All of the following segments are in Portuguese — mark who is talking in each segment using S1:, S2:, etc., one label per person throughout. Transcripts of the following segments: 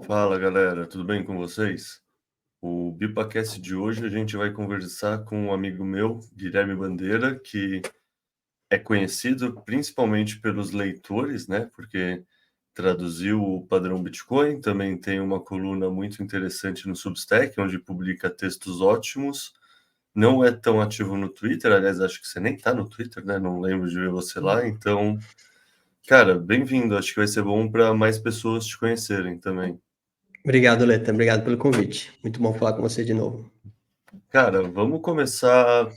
S1: Fala galera, tudo bem com vocês? O BipaCast de hoje a gente vai conversar com um amigo meu, Guilherme Bandeira, que é conhecido principalmente pelos leitores, né? Porque traduziu o Padrão Bitcoin, também tem uma coluna muito interessante no Substack, onde publica textos ótimos. Não é tão ativo no Twitter, aliás, acho que você nem tá no Twitter, né? Não lembro de ver você lá, então, cara, bem-vindo. Acho que vai ser bom para mais pessoas te conhecerem também.
S2: Obrigado, Leta. Obrigado pelo convite. Muito bom falar com você de novo.
S1: Cara, vamos começar.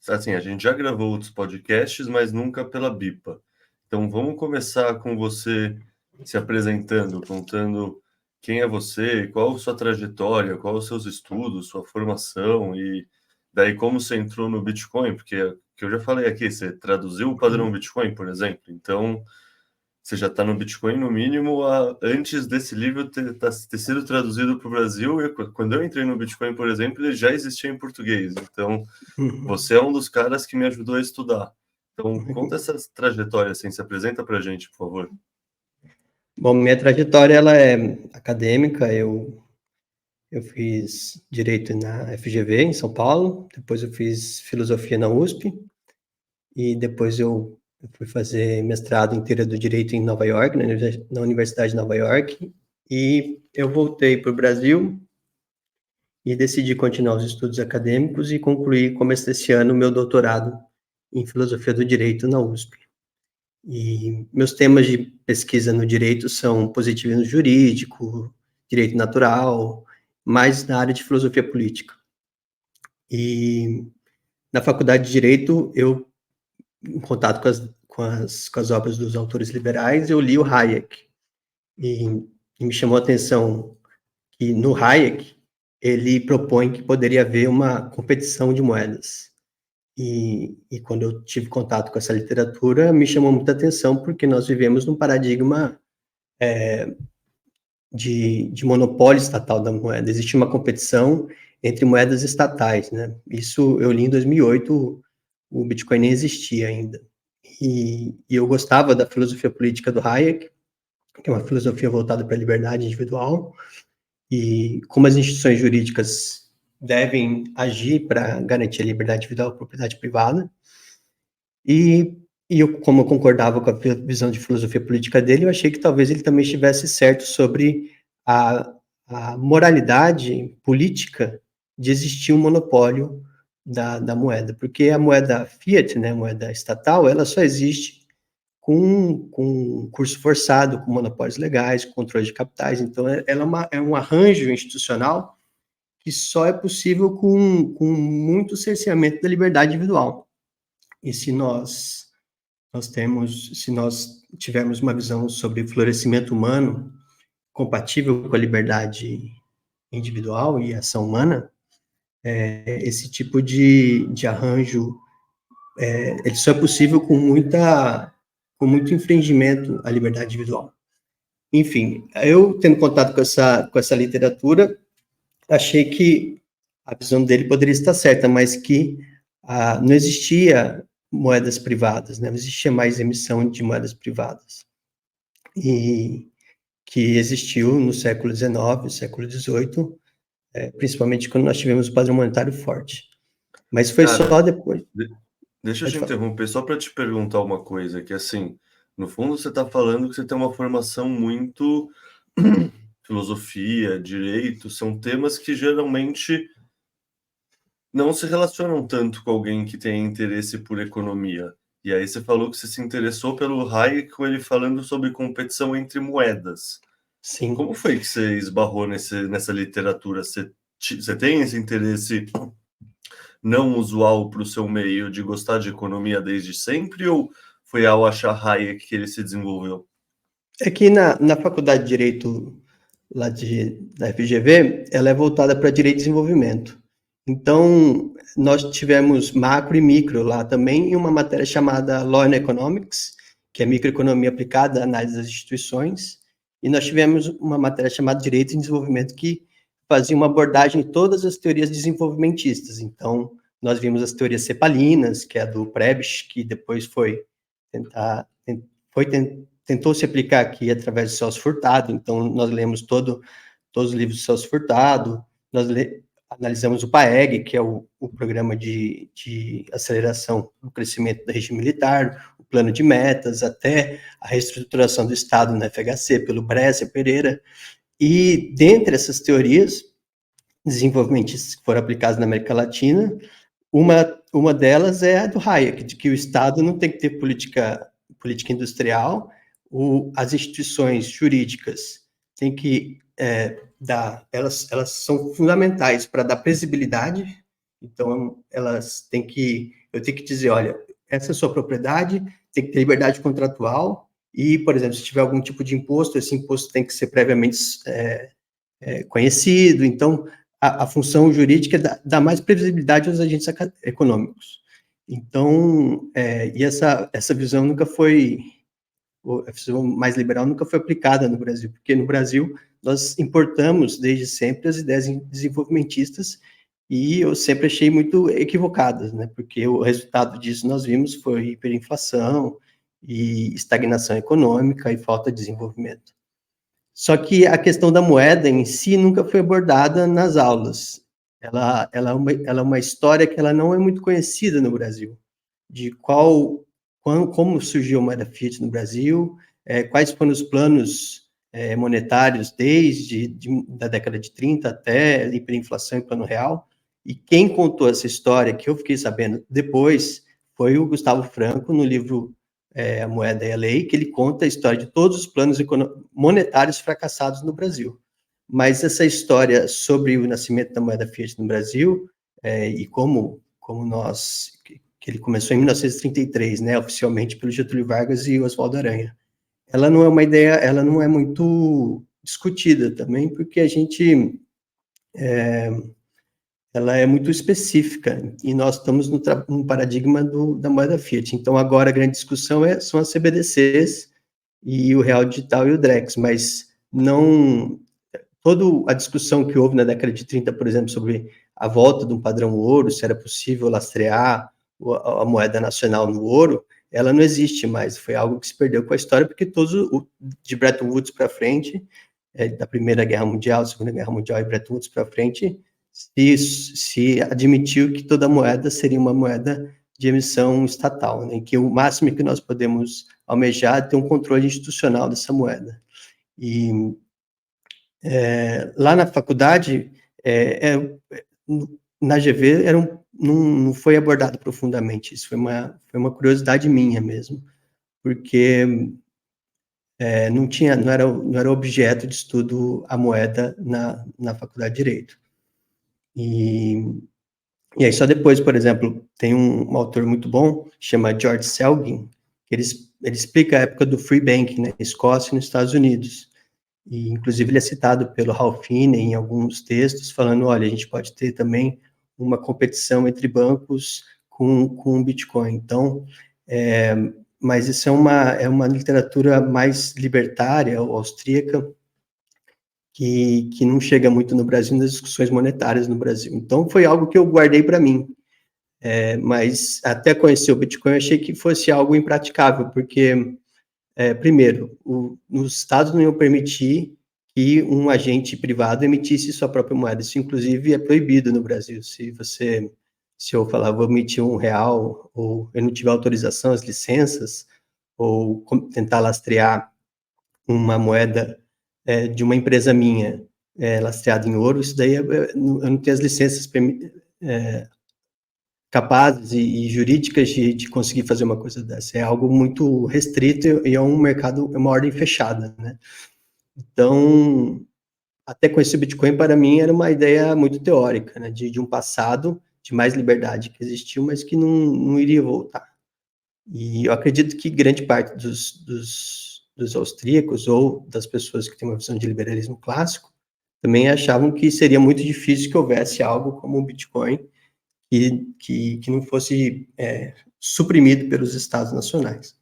S1: Assim, a gente já gravou outros podcasts, mas nunca pela Bipa. Então, vamos começar com você se apresentando, contando quem é você, qual a sua trajetória, qual os seus estudos, sua formação e daí como você entrou no Bitcoin, porque que eu já falei aqui, você traduziu o padrão Bitcoin, por exemplo. Então, você já está no Bitcoin, no mínimo, antes desse livro ter sido traduzido para o Brasil. Quando eu entrei no Bitcoin, por exemplo, ele já existia em português. Então, você é um dos caras que me ajudou a estudar. Então, conta essa trajetória, assim, se apresenta para a gente, por favor.
S2: Bom, minha trajetória ela é acadêmica. Eu fiz Direito na FGV, em São Paulo. Depois eu fiz Filosofia na USP. E depois eu fui fazer mestrado em Teoria do Direito em Nova York, na Universidade de Nova York. E eu voltei para o Brasil e decidi continuar os estudos acadêmicos e concluir, começo desse ano, meu doutorado em Filosofia do Direito na USP. E meus temas de pesquisa no direito são positivismo jurídico, direito natural, mais na área de filosofia política. E na faculdade de Direito, eu, em contato com as obras dos autores liberais, eu li o Hayek. E me chamou a atenção que no Hayek, ele propõe que poderia haver uma competição de moedas. E quando eu tive contato com essa literatura, me chamou muita atenção, porque nós vivemos num paradigma de monopólio estatal da moeda. Existe uma competição entre moedas estatais, né? Isso eu li em 2008, o Bitcoin nem existia ainda. E eu gostava da filosofia política do Hayek, que é uma filosofia voltada para a liberdade individual, e como as instituições jurídicas devem agir para garantir a liberdade individual e a propriedade privada. E eu, como eu concordava com a visão de filosofia política dele, eu achei que talvez ele também estivesse certo sobre a moralidade política de existir um monopólio da moeda, porque a moeda fiat, né, a moeda estatal, ela só existe com curso forçado, com monopólios legais, com controle de capitais. Então, ela é um arranjo institucional que só é possível com muito cerceamento da liberdade individual. E se nós tivermos uma visão sobre florescimento humano compatível com a liberdade individual e ação humana, esse tipo de arranjo, ele só é possível com muito infringimento à liberdade individual. Enfim, eu tendo contato com essa literatura, achei que a visão dele poderia estar certa, mas que não existia moedas privadas, né? Não existia mais emissão de moedas privadas. E que existiu no século XIX, século XVIII, principalmente quando nós tivemos o padrão monetário forte. Mas foi
S1: Cara,
S2: só depois.
S1: deixa eu
S2: Pode
S1: te
S2: falar.
S1: interromper só para te perguntar uma coisa, que assim, no fundo você está falando que você tem uma formação muito filosofia, direito, são temas que geralmente não se relacionam tanto com alguém que tem interesse por economia. E aí você falou que você se interessou pelo Hayek com ele falando sobre competição entre moedas.
S2: Sim.
S1: Como foi que você esbarrou nessa literatura? Você tem esse interesse não usual para o seu meio de gostar de economia desde sempre ou foi ao achar Hayek que ele se desenvolveu?
S2: É que na faculdade de Direito lá da FGV, ela é voltada para Direito e Desenvolvimento. Então, nós tivemos macro e micro lá também, e uma matéria chamada Law and Economics, que é microeconomia aplicada à análise das instituições, e nós tivemos uma matéria chamada Direito e Desenvolvimento, que fazia uma abordagem de todas as teorias desenvolvimentistas. Então, nós vimos as teorias cepalinas, que é a do Prebisch, que depois tentou se aplicar aqui através de Celso Furtado. Então, nós lemos todos os livros do Celso Furtado, nós analisamos o PAEG, que é o programa de aceleração do crescimento do regime militar, o plano de metas, até a reestruturação do Estado no FHC, pelo Brescia Pereira. E, dentre essas teorias desenvolvimentistas que foram aplicadas na América Latina, uma delas é a do Hayek, de que o Estado não tem que ter política industrial, as instituições jurídicas têm que elas são fundamentais para dar previsibilidade, então eu tenho que dizer, olha, essa é a sua propriedade, tem que ter liberdade contratual, e, por exemplo, se tiver algum tipo de imposto, esse imposto tem que ser previamente conhecido, então a função jurídica dá mais previsibilidade aos agentes econômicos. Então, e essa visão nunca foi, a visão mais liberal nunca foi aplicada no Brasil, porque no Brasil nós importamos desde sempre as ideias desenvolvimentistas e eu sempre achei muito equivocadas, né? Porque o resultado disso nós vimos foi hiperinflação e estagnação econômica e falta de desenvolvimento. Só que a questão da moeda em si nunca foi abordada nas aulas. Ela é uma história que ela não é muito conhecida no Brasil, de como surgiu a moeda fiat no Brasil, quais foram os planos monetários desde da década de 30 até a hiperinflação e plano real. E quem contou essa história, que eu fiquei sabendo depois, foi o Gustavo Franco, no livro A Moeda e a Lei, que ele conta a história de todos os planos monetários fracassados no Brasil. Mas essa história sobre o nascimento da moeda fiat no Brasil e como que ele começou em 1933, né, oficialmente pelo Getúlio Vargas e Oswaldo Aranha, ela não é uma ideia, ela não é muito discutida também, porque a gente ela é muito específica, e nós estamos no paradigma da moeda fiat. Então, agora a grande discussão são as CBDCs e o Real Digital e o Drex, mas não... Toda a discussão que houve na década de 30, por exemplo, sobre a volta de um padrão ouro, se era possível lastrear a moeda nacional no ouro, ela não existe mais, foi algo que se perdeu com a história, porque de Bretton Woods para frente, da Primeira Guerra Mundial, Segunda Guerra Mundial e Bretton Woods para frente, se admitiu que toda moeda seria uma moeda de emissão estatal, né? Que o máximo que nós podemos almejar é ter um controle institucional dessa moeda. E lá na faculdade, na GV, não foi abordado profundamente, isso foi uma curiosidade minha mesmo, porque não era objeto de estudo a moeda na faculdade de Direito. E aí só depois, por exemplo, tem um autor muito bom, chama George Selgin, que ele explica a época do free banking na Escócia e nos Estados Unidos. E, inclusive, ele é citado pelo Ralph Finney em alguns textos, falando, olha, a gente pode ter também uma competição entre bancos com o Bitcoin. Então, mas isso é uma literatura mais libertária, austríaca, que não chega muito no Brasil, nas discussões monetárias no Brasil. Então, foi algo que eu guardei para mim. Mas até conhecer o Bitcoin, eu achei que fosse algo impraticável, porque, primeiro, os estados não iam permitir que um agente privado emitisse sua própria moeda. Isso, inclusive, é proibido no Brasil. Se eu falar, vou emitir R$1, ou eu não tiver autorização, as licenças, ou tentar lastrear uma moeda de uma empresa minha lastreada em ouro, isso daí eu não tenho as licenças capazes e jurídicas de conseguir fazer uma coisa dessa. É algo muito restrito e é um mercado, é uma ordem fechada, né? Então, até conhecer o Bitcoin, para mim, era uma ideia muito teórica, né? De um passado de mais liberdade que existiu, mas que não iria voltar. E eu acredito que grande parte dos austríacos ou das pessoas que têm uma visão de liberalismo clássico também achavam que seria muito difícil que houvesse algo como o Bitcoin que não fosse suprimido pelos estados nacionais.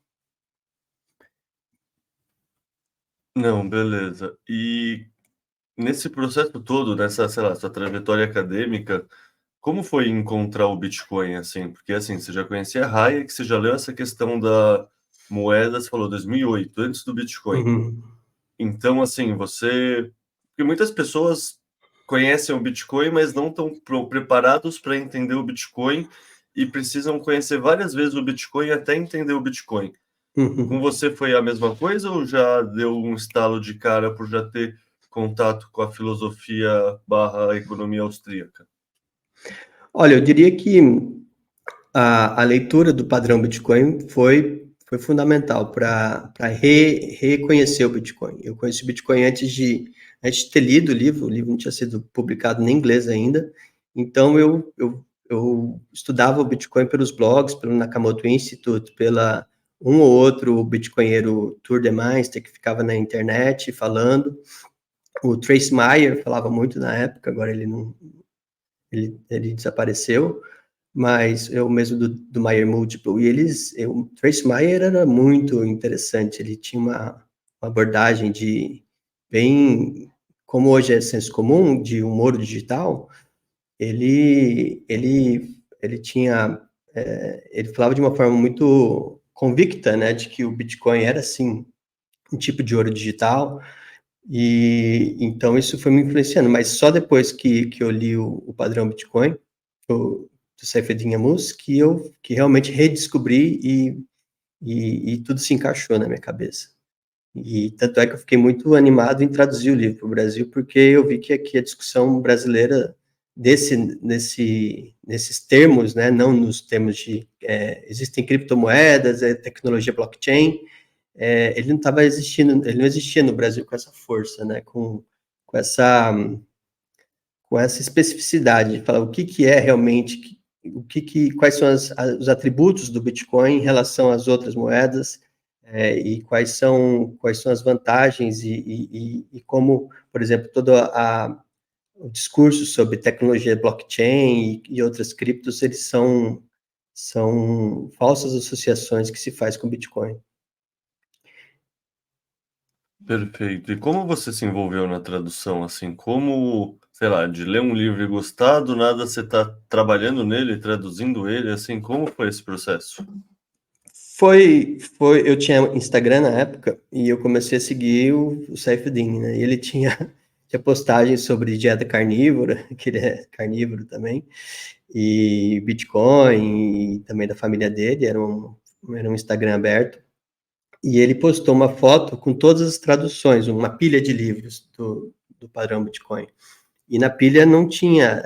S1: Não, beleza. E nesse processo todo, nessa, sei lá, sua trajetória acadêmica, como foi encontrar o Bitcoin, assim? Porque, assim, você já conhecia Hayek, você já leu essa questão da moeda, você falou 2008, antes do Bitcoin.
S2: Uhum.
S1: Então, assim, você Porque muitas pessoas conhecem o Bitcoin, mas não estão preparados para entender o Bitcoin e precisam conhecer várias vezes o Bitcoin até entender o Bitcoin. Com você foi a mesma coisa ou já deu um estalo de cara por já ter contato com a filosofia barra economia austríaca?
S2: Olha, eu diria que a leitura do padrão Bitcoin foi fundamental para reconhecer o Bitcoin. Eu conheci o Bitcoin antes de ter lido o livro não tinha sido publicado em inglês ainda, então eu estudava o Bitcoin pelos blogs, pelo Nakamoto Institute, pela um ou outro bitcoinheiro Tour de Meister que ficava na internet falando. O Trace Mayer falava muito na época, agora ele não, ele desapareceu, mas eu mesmo do Mayer Multiple, e o Trace Mayer era muito interessante, ele tinha uma abordagem de bem, como hoje é senso comum, de humor digital, ele tinha, ele falava de uma forma muito convicta, né, de que o Bitcoin era, sim, um tipo de ouro digital, e então isso foi me influenciando, mas só depois que eu li o padrão Bitcoin, do Saifedean Ammous, que realmente redescobri e tudo se encaixou na minha cabeça. E tanto é que eu fiquei muito animado em traduzir o livro para o Brasil, porque eu vi que aqui a discussão brasileira nesses termos, né, não nos termos de existem criptomoedas, tecnologia blockchain, ele não estava existindo, ele não existia no Brasil com essa força, né, com essa especificidade de falar o que é realmente, quais são os atributos do Bitcoin em relação às outras moedas, e quais são as vantagens e como, por exemplo, todo o discurso sobre tecnologia blockchain e outras criptos, eles são falsas associações que se faz com Bitcoin.
S1: Perfeito. E como você se envolveu na tradução? Assim, como, sei lá, de ler um livro e gostar, do nada você está trabalhando nele, traduzindo ele, assim, como foi esse processo?
S2: Eu tinha Instagram na época e eu comecei a seguir o Saifedean, né? E ele tinha postagens sobre dieta carnívora, que ele é carnívoro também, e Bitcoin, e também da família dele, era um Instagram aberto. E ele postou uma foto com todas as traduções, uma pilha de livros do padrão Bitcoin. E na pilha não tinha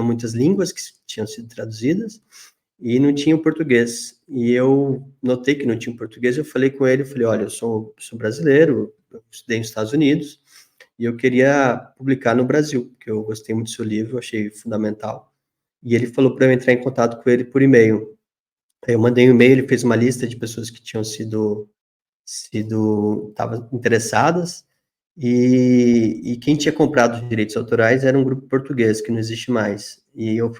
S2: muitas línguas que tinham sido traduzidas, e não tinha o português. E eu notei que não tinha o português, eu falei com ele, olha, eu sou brasileiro, eu estudei nos Estados Unidos, e eu queria publicar no Brasil, porque eu gostei muito do seu livro, achei fundamental. E ele falou para eu entrar em contato com ele por e-mail. Aí eu mandei um e-mail, ele fez uma lista de pessoas que tinham estavam interessadas, e quem tinha comprado os direitos autorais era um grupo português, que não existe mais. E eu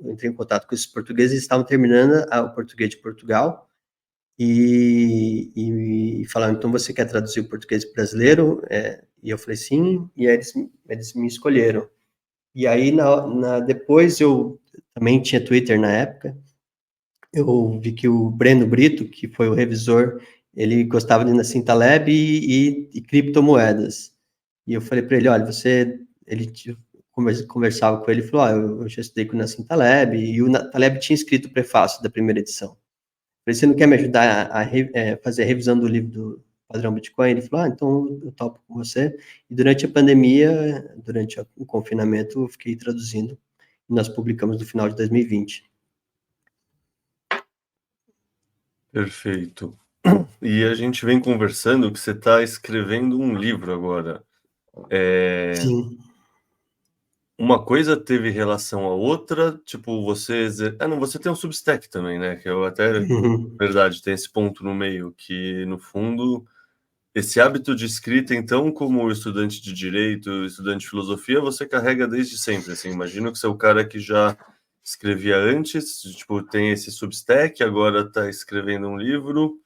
S2: entrei em contato com esses portugueses, eles estavam terminando o português de Portugal, e falaram, então você quer traduzir o português brasileiro? E eu falei, sim, e aí eles me escolheram. E aí, depois, eu também tinha Twitter na época, eu vi que o Breno Brito, que foi o revisor, ele gostava de Nassim Taleb e criptomoedas. E eu falei para ele, olha, ele conversava com ele e falou, eu já estudei com o Nassim Taleb, e o Taleb tinha escrito o prefácio da primeira edição. Eu falei, você não quer me ajudar a fazer a revisão do livro do Padrão Bitcoin? Ele falou, então eu topo com você. E durante a pandemia, durante o confinamento, eu fiquei traduzindo, e nós publicamos no final de 2020.
S1: Perfeito. E a gente vem conversando que você está escrevendo um livro agora.
S2: Sim.
S1: Uma coisa teve relação à outra, tipo, você tem um Substack também, né? Que eu até, verdade, tem esse ponto no meio, que no fundo, esse hábito de escrita, então, como estudante de direito, estudante de filosofia, você carrega desde sempre, assim, imagino que você é o cara que já escrevia antes, tipo, tem esse Substack, agora está escrevendo um livro.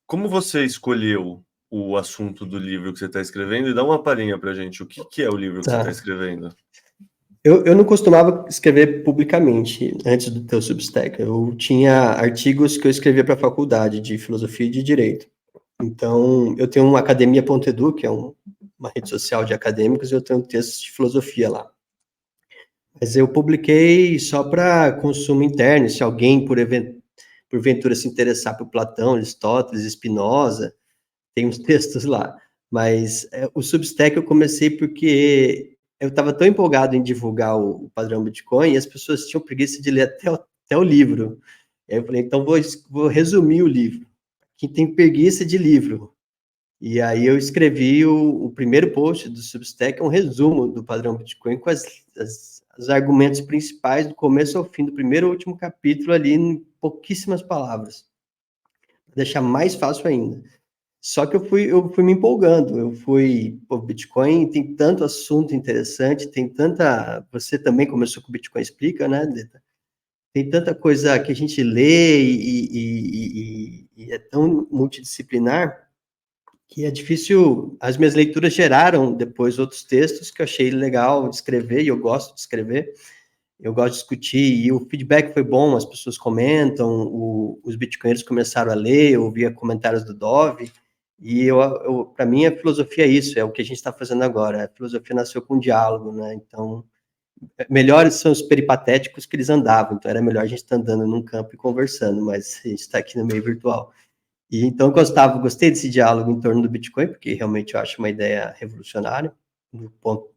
S1: Como você escolheu o assunto do livro que você está escrevendo? E dá uma palhinha para a gente. O que é o livro que você está escrevendo?
S2: Eu não costumava escrever publicamente antes do teu Substack. Eu tinha artigos que eu escrevia para a faculdade de filosofia e de direito. Então, eu tenho uma academia.edu, que é um uma rede social de acadêmicos, eu tenho textos de filosofia lá. Mas eu publiquei só para consumo interno, se alguém, porventura, se interessar por Platão, Aristóteles, Spinoza, tem uns textos lá. Mas o Substack eu comecei porque eu estava tão empolgado em divulgar o padrão Bitcoin e as pessoas tinham preguiça de ler até o livro. Aí eu falei, então vou resumir o livro. Quem tem preguiça de livro. E aí eu escrevi o primeiro post do Substack, um resumo do padrão Bitcoin com os argumentos principais do começo ao fim, do primeiro ao último capítulo ali, em pouquíssimas palavras. Para deixar mais fácil ainda. Só que eu fui me empolgando, o Bitcoin tem tanto assunto interessante, tem tanta, você também começou com o Bitcoin Explica, né, Deta? Tem tanta coisa que a gente lê e é tão multidisciplinar, que é difícil, as minhas leituras geraram depois outros textos que eu achei legal de escrever, e eu gosto de escrever, eu gosto de discutir, e o feedback foi bom, as pessoas comentam, os bitcoinheiros começaram a ler, eu ouvia comentários do Dove, e para mim a filosofia é isso, é o que a gente está fazendo agora, a filosofia nasceu com diálogo, né, então, melhores são os peripatéticos que eles andavam, então era melhor a gente estar andando num campo e conversando, mas a gente está aqui no meio virtual. E então gostei desse diálogo em torno do Bitcoin, porque realmente eu acho uma ideia revolucionária, do ponto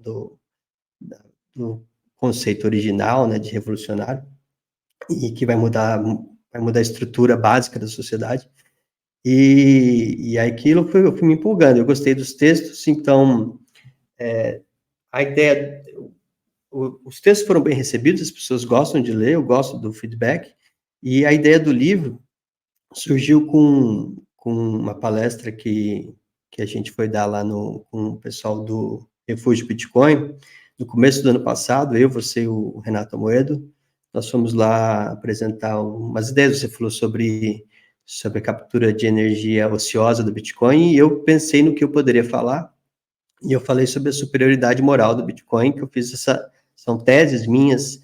S2: do conceito original, né, de revolucionário, e que vai mudar a estrutura básica da sociedade. E aquilo eu fui me empolgando, eu gostei dos textos, então a ideia, os textos foram bem recebidos, as pessoas gostam de ler, eu gosto do feedback, e a ideia do livro surgiu com uma palestra que a gente foi dar lá com o pessoal do Refúgio Bitcoin, no começo do ano passado, você e o Renato Amoedo, nós fomos lá apresentar umas ideias, você falou sobre a captura de energia ociosa do Bitcoin, e eu pensei no que eu poderia falar, e eu falei sobre a superioridade moral do Bitcoin, que eu fiz são teses minhas,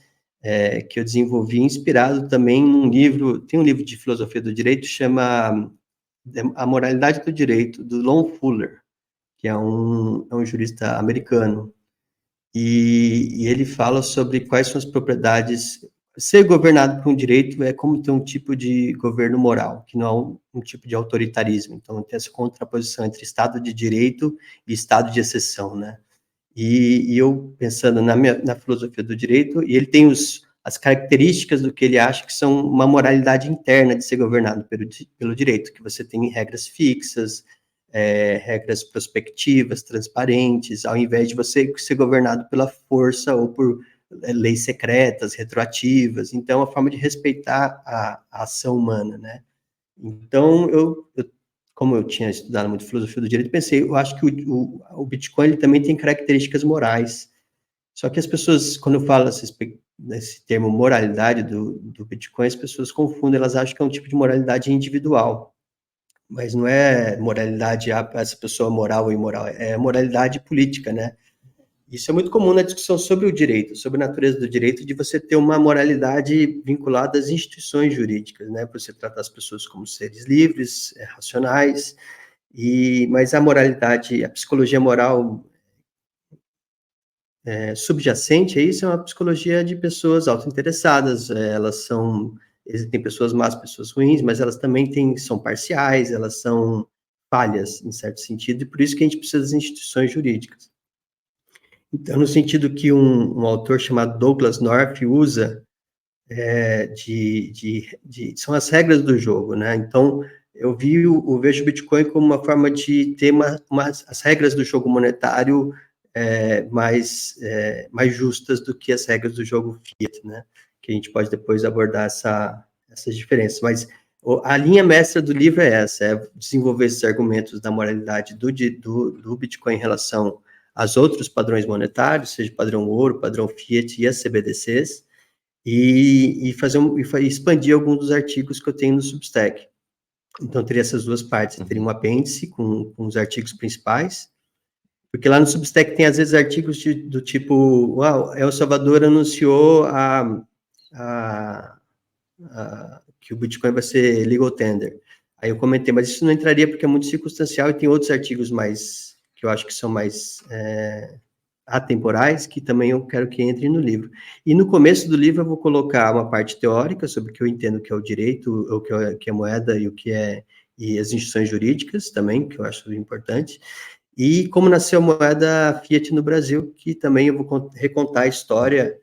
S2: que eu desenvolvi, inspirado também num livro, tem um livro de filosofia do direito, chama A Moralidade do Direito, do Lon Fuller, que é um jurista americano, e ele fala sobre quais são as propriedades. Ser governado por um direito é como ter um tipo de governo moral, que não é um tipo de autoritarismo. Então, tem essa contraposição entre Estado de Direito e Estado de exceção, né? E eu, pensando na filosofia do direito, e ele tem as características do que ele acha que são uma moralidade interna de ser governado pelo direito, que você tem regras fixas, regras prospectivas, transparentes, ao invés de você ser governado pela força ou por leis secretas, retroativas. Então, é uma forma de respeitar a ação humana, né? Então, como eu tinha estudado muito filosofia do direito, pensei, eu acho que o Bitcoin ele também tem características morais. Só que as pessoas, quando eu falo nesse termo moralidade do Bitcoin, as pessoas confundem, elas acham que é um tipo de moralidade individual. Mas não é moralidade, essa pessoa moral ou imoral, é moralidade política, né? Isso é muito comum na discussão sobre o direito, sobre a natureza do direito, de você ter uma moralidade vinculada às instituições jurídicas, né? Você tratar as pessoas como seres livres, racionais, mas a moralidade, a psicologia moral subjacente a isso é uma psicologia de pessoas autointeressadas, existem pessoas más, pessoas ruins, mas elas também são parciais, elas são falhas, em certo sentido, e por isso que a gente precisa das instituições jurídicas. Então, no sentido que um autor chamado Douglas North usa, são as regras do jogo, né? Então, eu vejo o Bitcoin como uma forma de ter as regras do jogo monetário mais justas do que as regras do jogo fiat, né? Que a gente pode depois abordar essas diferenças. Mas a linha mestra do livro é essa, é desenvolver esses argumentos da moralidade do Bitcoin em relação aos outros padrões monetários, seja padrão ouro, padrão fiat e as CBDCs, e expandir alguns dos artigos que eu tenho no Substack. Então, teria essas duas partes. Teria um apêndice com os artigos principais, porque lá no Substack tem, às vezes, artigos do tipo, uau, El Salvador anunciou que o Bitcoin vai ser legal tender. Aí eu comentei, mas isso não entraria porque é muito circunstancial e tem outros artigos que eu acho que são mais atemporais, que também eu quero que entrem no livro. E no começo do livro eu vou colocar uma parte teórica sobre o que eu entendo que é o direito, o que é moeda e o que é e as instituições jurídicas também, que eu acho importante, e como nasceu a moeda Fiat no Brasil, que também eu vou recontar a história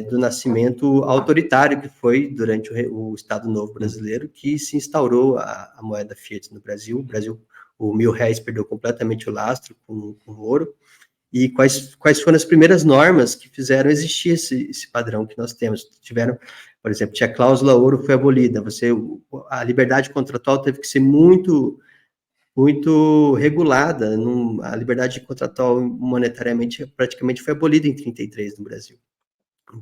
S2: do nascimento autoritário que foi durante o Estado Novo brasileiro, que se instaurou a moeda Fiat no Brasil. O Brasil, o R$ 1.000 perdeu completamente o lastro com o ouro, e quais foram as primeiras normas que fizeram existir esse padrão que nós temos. Por exemplo, tinha a cláusula ouro foi abolida, a liberdade contratual teve que ser muito regulada, a liberdade contratual monetariamente praticamente foi abolida em 1933 no Brasil.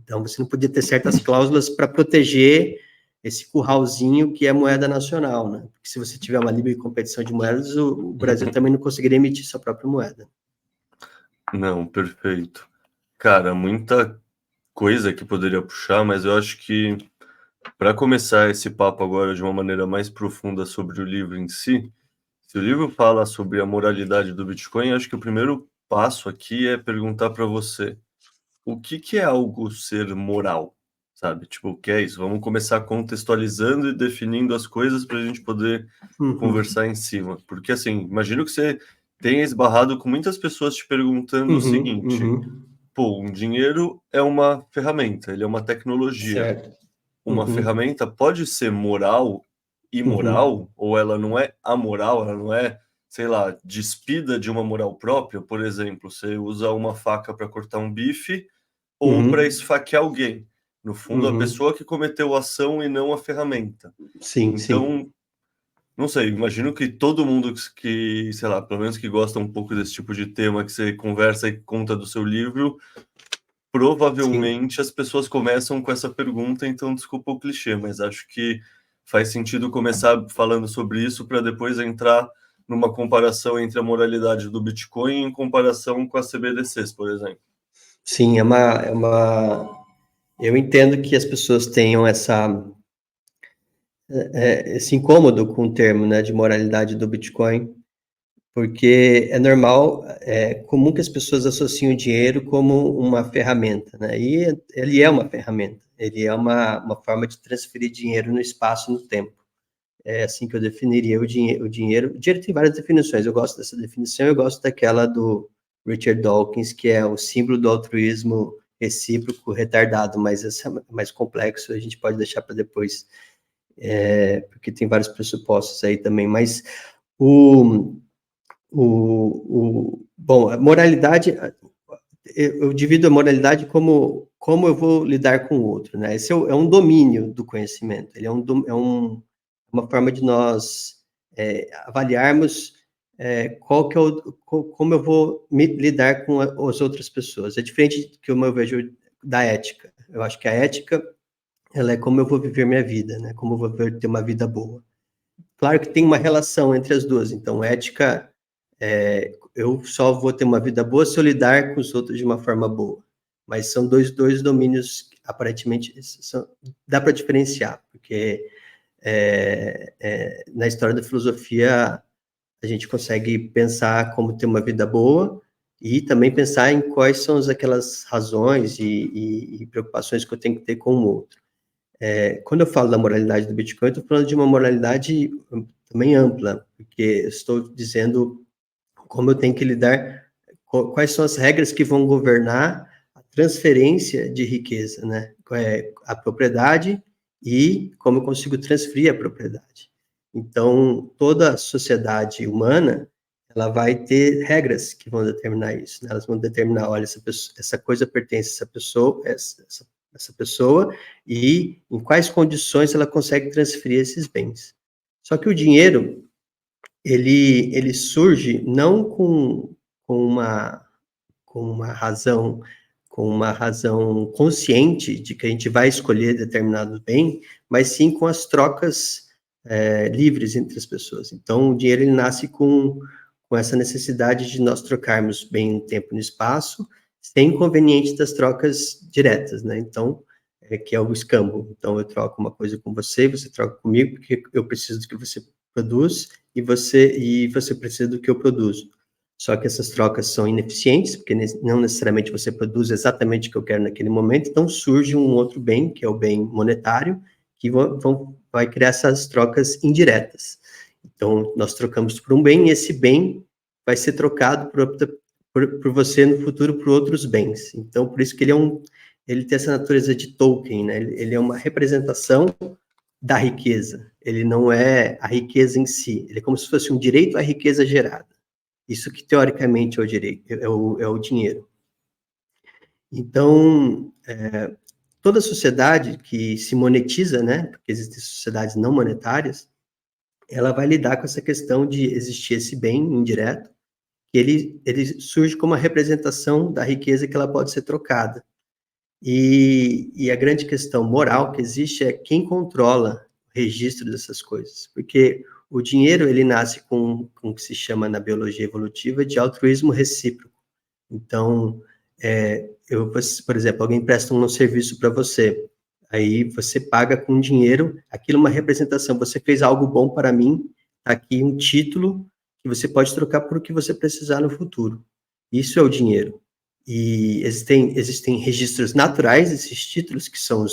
S2: Então, você não podia ter certas cláusulas para proteger esse curralzinho que é moeda nacional, né? Porque se você tiver uma livre competição de moedas, o Brasil também não conseguiria emitir sua própria moeda.
S1: Não, perfeito. Cara, muita coisa que poderia puxar, mas eu acho que para começar esse papo agora de uma maneira mais profunda sobre o livro em si, se o livro fala sobre a moralidade do Bitcoin, acho que o primeiro passo aqui é perguntar para você o que é algo ser moral, sabe? Tipo, o que é isso? Vamos começar contextualizando e definindo as coisas para a gente poder conversar em cima. Porque, assim, imagino que você tenha esbarrado com muitas pessoas te perguntando o seguinte: pô, um dinheiro é uma ferramenta, ele é uma tecnologia.
S2: Certo.
S1: Uma ferramenta pode ser moral, imoral, ou ela não é amoral, ela não é, sei lá, despida de uma moral própria? Por exemplo, você usa uma faca para cortar um bife ou para esfaquear alguém. No fundo, a pessoa que cometeu a ação e não a ferramenta.
S2: Sim, sim.
S1: Então, não sei, imagino que todo mundo que, sei lá, pelo menos que gosta um pouco desse tipo de tema que você conversa e conta do seu livro, provavelmente as pessoas começam com essa pergunta, então desculpa o clichê, mas acho que faz sentido começar falando sobre isso para depois entrar numa comparação entre a moralidade do Bitcoin em comparação com as CBDCs, por exemplo.
S2: Sim, eu entendo que as pessoas tenham esse incômodo com o termo, né, de moralidade do Bitcoin, porque é normal, é comum que as pessoas associem o dinheiro como uma ferramenta, né? E ele é uma ferramenta, ele é uma forma de transferir dinheiro no espaço e no tempo. É assim que eu definiria o dinheiro. O dinheiro tem várias definições, eu gosto dessa definição, eu gosto daquela do Richard Dawkins, que é o símbolo do altruísmo recíproco retardado, mas esse é mais complexo, a gente pode deixar para depois, porque tem vários pressupostos aí também, mas bom, a moralidade, eu divido a moralidade como eu vou lidar com o outro, né? Esse é um domínio do conhecimento, ele é uma forma de nós avaliarmos qual que é como eu vou lidar com as outras pessoas. É diferente do que eu vejo da ética. Eu acho que a ética, ela é como eu vou viver minha vida, né? Como eu vou ter uma vida boa. Claro que tem uma relação entre as duas. Então, ética, eu só vou ter uma vida boa se eu lidar com os outros de uma forma boa. Mas são dois domínios que, aparentemente, dá para diferenciar, porque na história da filosofia a gente consegue pensar como ter uma vida boa e também pensar em quais são aquelas razões e preocupações que eu tenho que ter com o outro. Quando eu falo da moralidade do Bitcoin, eu estou falando de uma moralidade também ampla, porque estou dizendo como eu tenho que lidar, quais são as regras que vão governar a transferência de riqueza, né? A propriedade e como eu consigo transferir a propriedade. Então, toda a sociedade humana, ela vai ter regras que vão determinar isso, né? Elas vão determinar, olha, essa coisa pertence a essa pessoa e em quais condições ela consegue transferir esses bens. Só que o dinheiro, ele surge não com uma razão consciente de que a gente vai escolher determinado bem, mas sim com as trocas livres entre as pessoas. Então, o dinheiro ele nasce com essa necessidade de nós trocarmos bem no tempo e no espaço, sem inconveniente das trocas diretas, né? Então, que é o escambo. Então, eu troco uma coisa com você, você troca comigo, porque eu preciso do que você produz e você precisa do que eu produzo. só que essas trocas são ineficientes, porque não necessariamente você produz exatamente o que eu quero naquele momento, então surge um outro bem, que é o bem monetário, que vai criar essas trocas indiretas. Então, nós trocamos por um bem, e esse bem vai ser trocado por você no futuro por outros bens. Então, por isso que ele tem essa natureza de token, né? Ele é uma representação da riqueza. Ele não é a riqueza em si. Ele é como se fosse um direito à riqueza gerada. Isso que, teoricamente, é o direito, é o dinheiro. Então, toda sociedade que se monetiza, né? Porque existem sociedades não monetárias, ela vai lidar com essa questão de existir esse bem indireto, que ele surge como a representação da riqueza que ela pode ser trocada. E a grande questão moral que existe é quem controla o registro dessas coisas, porque o dinheiro, ele nasce com o que se chama na biologia evolutiva de altruísmo recíproco. Então, por exemplo, alguém presta um serviço para você, aí você paga com dinheiro, aquilo é uma representação, você fez algo bom para mim, tá aqui um título que você pode trocar por o que você precisar no futuro. Isso é o dinheiro. E existem registros naturais desses títulos, que são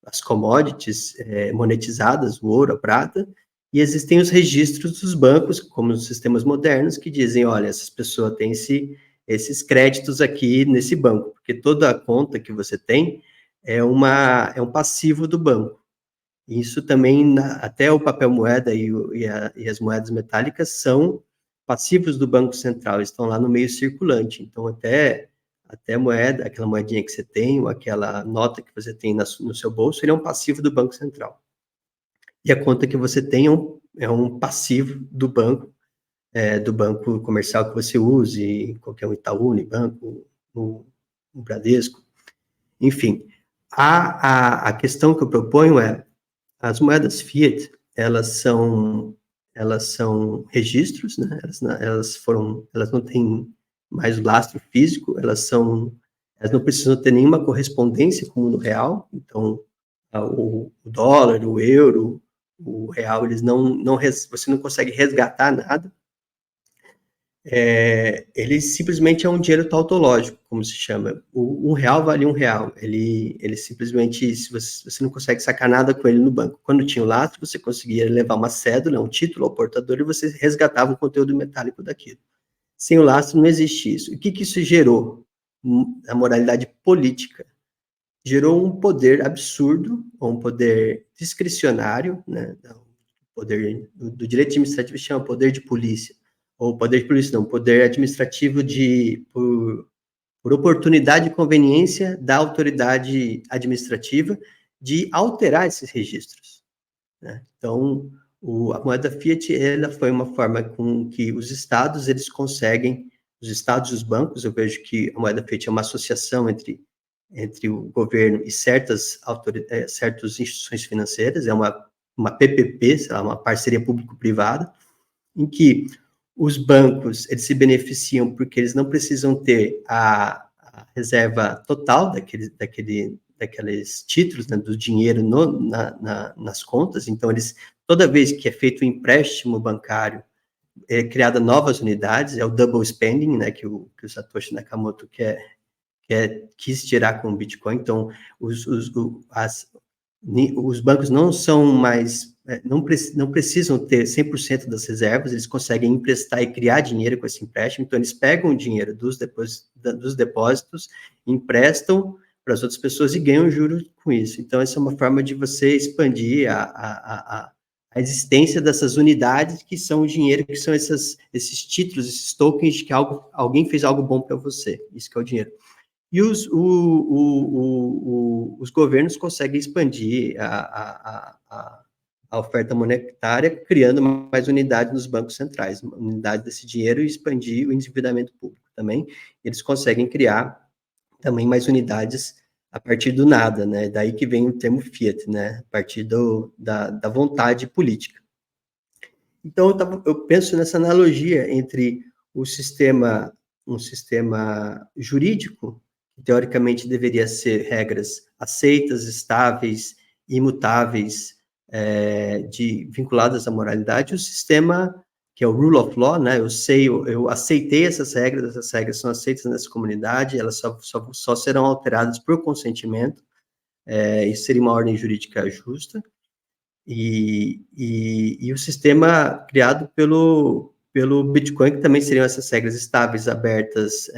S2: as commodities monetizadas, o ouro, a prata, e existem os registros dos bancos, como os sistemas modernos, que dizem, olha, essas pessoas têm esses créditos aqui nesse banco, porque toda a conta que você tem é um passivo do banco. Isso também, até o papel moeda e as moedas metálicas são passivos do Banco Central, estão lá no meio circulante. Então, até moeda, aquela moedinha que você tem, ou aquela nota que você tem no seu bolso, ele é um passivo do Banco Central. E a conta que você tem é um passivo do banco comercial que você use, qualquer um, Itaú, Unibanco, o Bradesco, enfim. A questão que eu proponho é, as moedas fiat, elas são registros, né? Elas não têm mais lastro físico, elas não precisam ter nenhuma correspondência com o mundo real, então, o dólar, o euro, o real, você não consegue resgatar nada. Ele simplesmente é um dinheiro tautológico, como se chama. Um real vale um real. Ele simplesmente, se você não consegue sacar nada com ele no banco. Quando tinha o lastro, você conseguia levar uma cédula, um título ao portador, e você resgatava o conteúdo metálico daquilo. Sem o lastro não existe isso. O que isso gerou? A moralidade política. Gerou um poder absurdo, ou um poder discricionário, né? O poder do direito administrativo se chama poder de polícia, ou poder de polícia não, poder administrativo por oportunidade e conveniência da autoridade administrativa de alterar esses registros, né? Então, a moeda fiat, ela foi uma forma com que os estados e os bancos, eu vejo que a moeda fiat é uma associação entre o governo e certas instituições financeiras, é uma PPP, sei lá, uma parceria público-privada, em que os bancos, eles se beneficiam porque eles não precisam ter a reserva total daqueles títulos, né, do dinheiro nas contas. Então, toda vez que é feito um empréstimo bancário, é criada novas unidades, é o double spending, né, que o Satoshi Nakamoto quis tirar com o Bitcoin. Então, os bancos não são mais, não precisam ter 100% das reservas, eles conseguem emprestar e criar dinheiro com esse empréstimo. Então, eles pegam o dinheiro dos depósitos, emprestam para as outras pessoas e ganham juros com isso. Então, essa é uma forma de você expandir a existência dessas unidades, que são o dinheiro, que são esses títulos, esses tokens de que alguém fez algo bom para você. Isso que é o dinheiro. E os governos conseguem expandir a oferta monetária, criando mais unidades nos bancos centrais, unidade desse dinheiro, e expandir o endividamento público também. Eles conseguem criar também mais unidades a partir do nada, né? Daí que vem o termo fiat, né? A partir da vontade política. Então, eu penso nessa analogia entre um sistema jurídico, que teoricamente deveria ser regras aceitas, estáveis, imutáveis, vinculadas à moralidade, e o sistema que é o rule of law, né? Eu aceitei essas regras são aceitas nessa comunidade, elas só serão alteradas por consentimento, isso seria uma ordem jurídica justa, e o sistema criado pelo Bitcoin, que também seriam essas regras estáveis, abertas,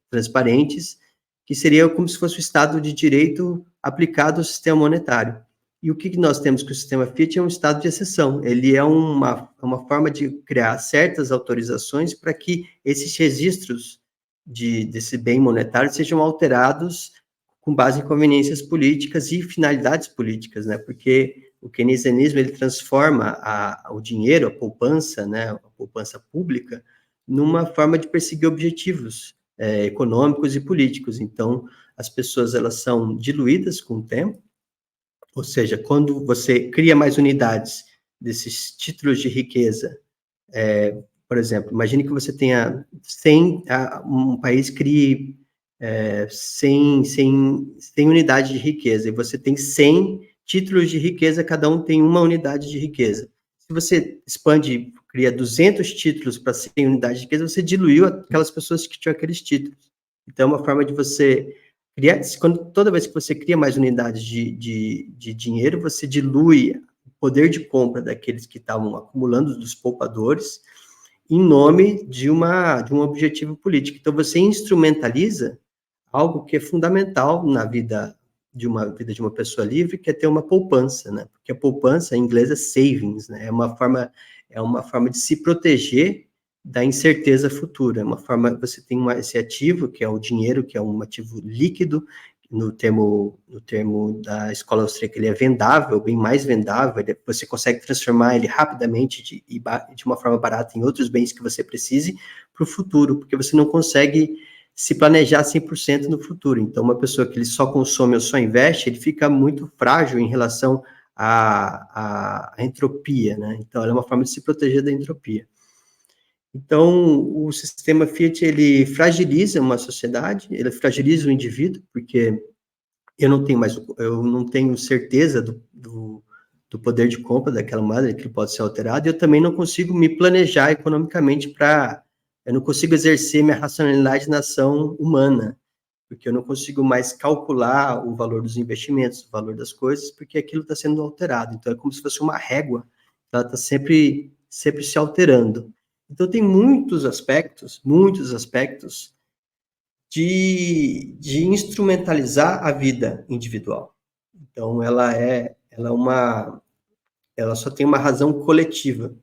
S2: transparentes, que seria como se fosse o Estado de Direito aplicado ao sistema monetário. E o que nós temos com o sistema Fiat é um estado de exceção. Ele é uma forma de criar certas autorizações para que esses registros desse bem monetário sejam alterados com base em conveniências políticas e finalidades políticas, né? Porque o keynesianismo, ele transforma o dinheiro, a poupança, né? A poupança pública, numa forma de perseguir objetivos econômicos e políticos. Então, as pessoas, elas são diluídas com o tempo, ou seja, quando você cria mais unidades desses títulos de riqueza, por exemplo, imagine que você tenha 100, um país crie 100 unidades de riqueza, e você tem 100 títulos de riqueza, cada um tem uma unidade de riqueza. Se você expande, cria 200 títulos para 100 unidades de riqueza, você diluiu aquelas pessoas que tinham aqueles títulos. Então, é uma forma de você criar, toda vez que você cria mais unidades de dinheiro, você dilui o poder de compra daqueles que estavam acumulando, dos poupadores, em nome de um objetivo político. Então, você instrumentaliza algo que é fundamental na vida de uma pessoa livre, que é ter uma poupança, né? Porque a poupança, em inglês, é savings, né? É uma forma de se proteger da incerteza futura. É uma forma, você tem esse ativo, que é o dinheiro, que é um ativo líquido, no termo da escola austríaca, ele é vendável, bem mais vendável, você consegue transformar ele rapidamente de uma forma barata em outros bens que você precise para o futuro, porque você não consegue se planejar 100% no futuro. Então, uma pessoa que ele só consome ou só investe, ele fica muito frágil em relação à entropia, né? Então, ela é uma forma de se proteger da entropia. Então, o sistema Fiat, ele fragiliza uma sociedade, ele fragiliza o indivíduo, porque eu não tenho certeza do poder de compra daquela moeda, que pode ser alterado, e eu também não consigo me planejar economicamente eu não consigo exercer minha racionalidade na ação humana, porque eu não consigo mais calcular o valor dos investimentos, o valor das coisas, porque aquilo está sendo alterado. Então, é como se fosse uma régua, ela está sempre se alterando. Então, tem muitos aspectos de instrumentalizar a vida individual. Então, ela só tem uma razão coletiva.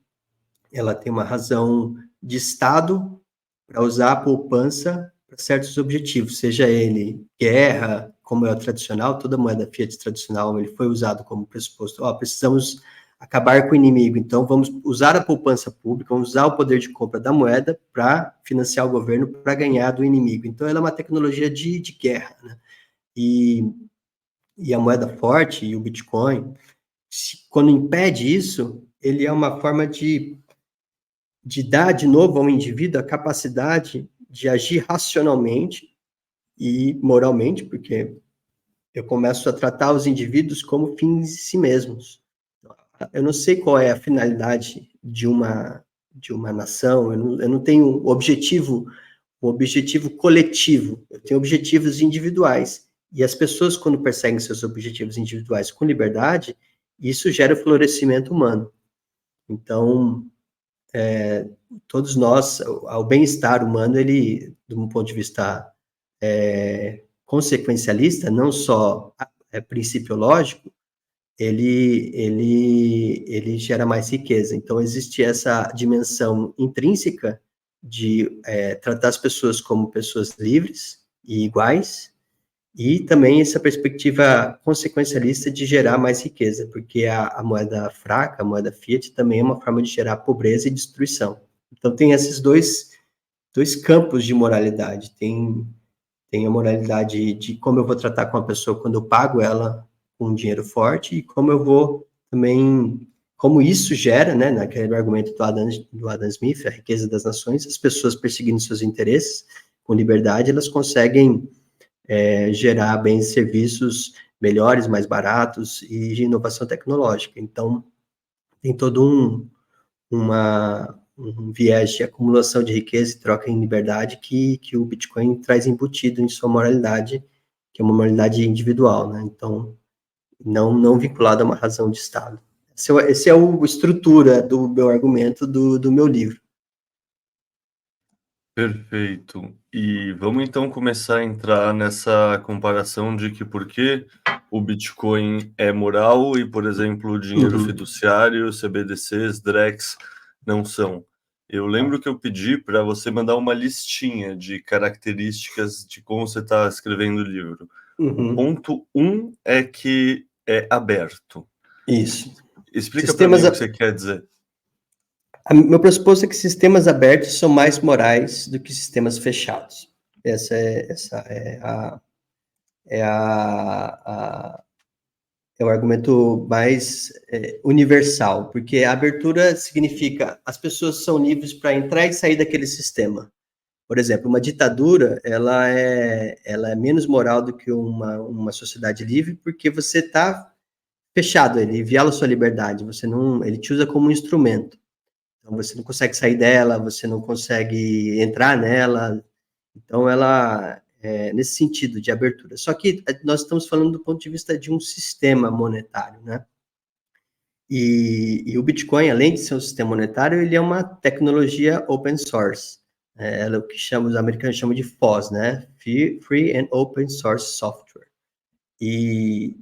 S2: Ela tem uma razão de Estado para usar a poupança para certos objetivos, seja ele guerra, como é o tradicional, toda moeda fiat tradicional, ele foi usado como pressuposto, precisamos acabar com o inimigo, então vamos usar a poupança pública, vamos usar o poder de compra da moeda para financiar o governo, para ganhar do inimigo. Então, ela é uma tecnologia de guerra, né? E a moeda forte, e o Bitcoin, quando impede isso, ele é uma forma de dar de novo ao indivíduo a capacidade de agir racionalmente e moralmente, porque eu começo a tratar os indivíduos como fins em si mesmos. Eu não sei qual é a finalidade de uma nação, eu não tenho um objetivo coletivo, eu tenho objetivos individuais. E as pessoas, quando perseguem seus objetivos individuais com liberdade, isso gera o florescimento humano. Então, todos nós, o bem-estar humano, ele, de um ponto de vista consequencialista, não só principiológico, ele gera mais riqueza. Então, existe essa dimensão intrínseca de tratar as pessoas como pessoas livres e iguais, e também essa perspectiva consequencialista de gerar mais riqueza, porque a moeda fraca, a moeda fiat, também é uma forma de gerar pobreza e destruição. Então, tem esses dois campos de moralidade. Tem a moralidade de como eu vou tratar com a pessoa quando eu pago ela com dinheiro forte, e como eu vou também, como isso gera, né, naquele argumento do Adam Smith, a riqueza das nações, as pessoas perseguindo seus interesses com liberdade, elas conseguem gerar bens e serviços melhores, mais baratos e de inovação tecnológica. Então, tem todo um viés de acumulação de riqueza e troca em liberdade que o Bitcoin traz embutido em sua moralidade, que é uma moralidade individual, né? Então, não vinculado a uma razão de Estado. Esse é a estrutura do meu argumento do meu livro.
S1: Perfeito. E vamos então começar a entrar nessa comparação de que por que o Bitcoin é moral e, por exemplo, o dinheiro fiduciário, CBDCs, DREX não são. Eu lembro que eu pedi para você mandar uma listinha de características de como você está escrevendo o livro. O ponto 1 é que é aberto.
S2: Isso.
S1: Explica para mim o que você quer dizer.
S2: Meu pressuposto é que sistemas abertos são mais morais do que sistemas fechados. Essa é o argumento mais universal, porque a abertura significa as pessoas são livres para entrar e sair daquele sistema. Por exemplo, uma ditadura, ela é menos moral do que uma sociedade livre, porque você está fechado, ele viola a sua liberdade, ele te usa como um instrumento. Então, você não consegue sair dela, você não consegue entrar nela. Então, ela é nesse sentido de abertura. Só que nós estamos falando do ponto de vista de um sistema monetário, né? E o Bitcoin, além de ser um sistema monetário, ele é uma tecnologia open source. É o que os americanos chamam de FOSS, né? Free and Open Source Software. E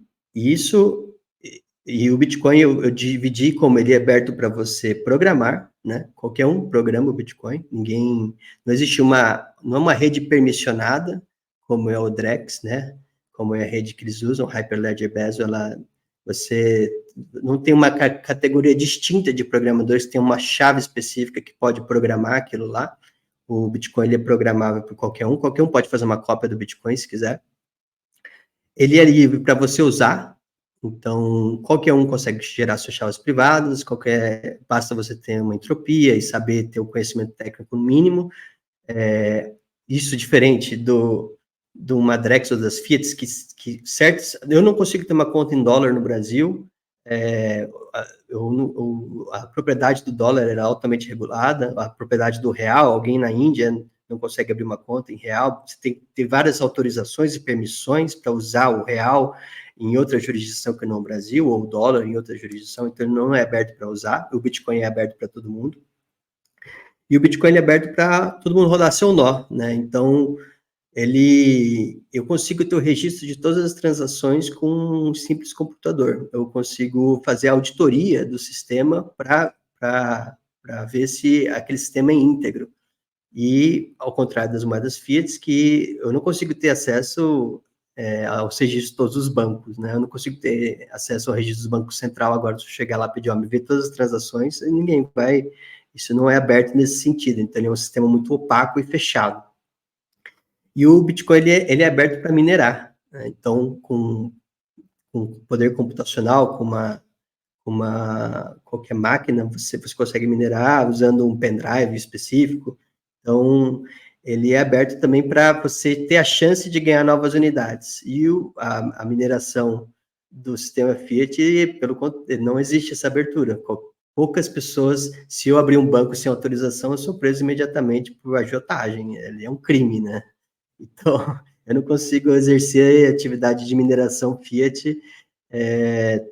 S2: o Bitcoin eu dividi como ele é aberto para você programar, né? Qualquer um programa o Bitcoin. Não existe não é uma rede permissionada, como é o Drex, né? Como é a rede que eles usam, Hyperledger Bezel, você não tem uma categoria distinta de programadores, tem uma chave específica que pode programar aquilo lá. O Bitcoin ele é programável por qualquer um pode fazer uma cópia do Bitcoin se quiser. Ele é livre para você usar. Então, qualquer um consegue gerar suas chaves privadas, basta você ter uma entropia e saber ter o conhecimento técnico mínimo. Isso diferente do Madrex ou das Fiats, que certos... Eu não consigo ter uma conta em dólar no Brasil, a propriedade do dólar era altamente regulada, a propriedade do real, alguém na Índia não consegue abrir uma conta em real, você tem que ter várias autorizações e permissões para usar o real em outra jurisdição que não o Brasil, ou o dólar em outra jurisdição, então ele não é aberto para usar, o Bitcoin é aberto para todo mundo, e o Bitcoin é aberto para todo mundo rodar seu nó, né, então eu consigo ter o registro de todas as transações com um simples computador, eu consigo fazer a auditoria do sistema para ver se aquele sistema é íntegro, e ao contrário das moedas fiat, que eu não consigo ter acesso aos registros de todos os bancos, né? Eu não consigo ter acesso ao registro do Banco Central agora, se eu chegar lá e pedir, me ver todas as transações, ninguém vai, isso não é aberto nesse sentido, então ele é um sistema muito opaco e fechado. E o Bitcoin, ele é aberto para minerar, né? Então, com poder computacional, com qualquer máquina, você consegue minerar usando um pendrive específico, então ele é aberto também para você ter a chance de ganhar novas unidades. E a mineração do sistema Fiat, pelo contrário, não existe essa abertura. Poucas pessoas, se eu abrir um banco sem autorização, eu sou preso imediatamente por agiotagem. Ele é um crime, né? Então, eu não consigo exercer atividade de mineração Fiat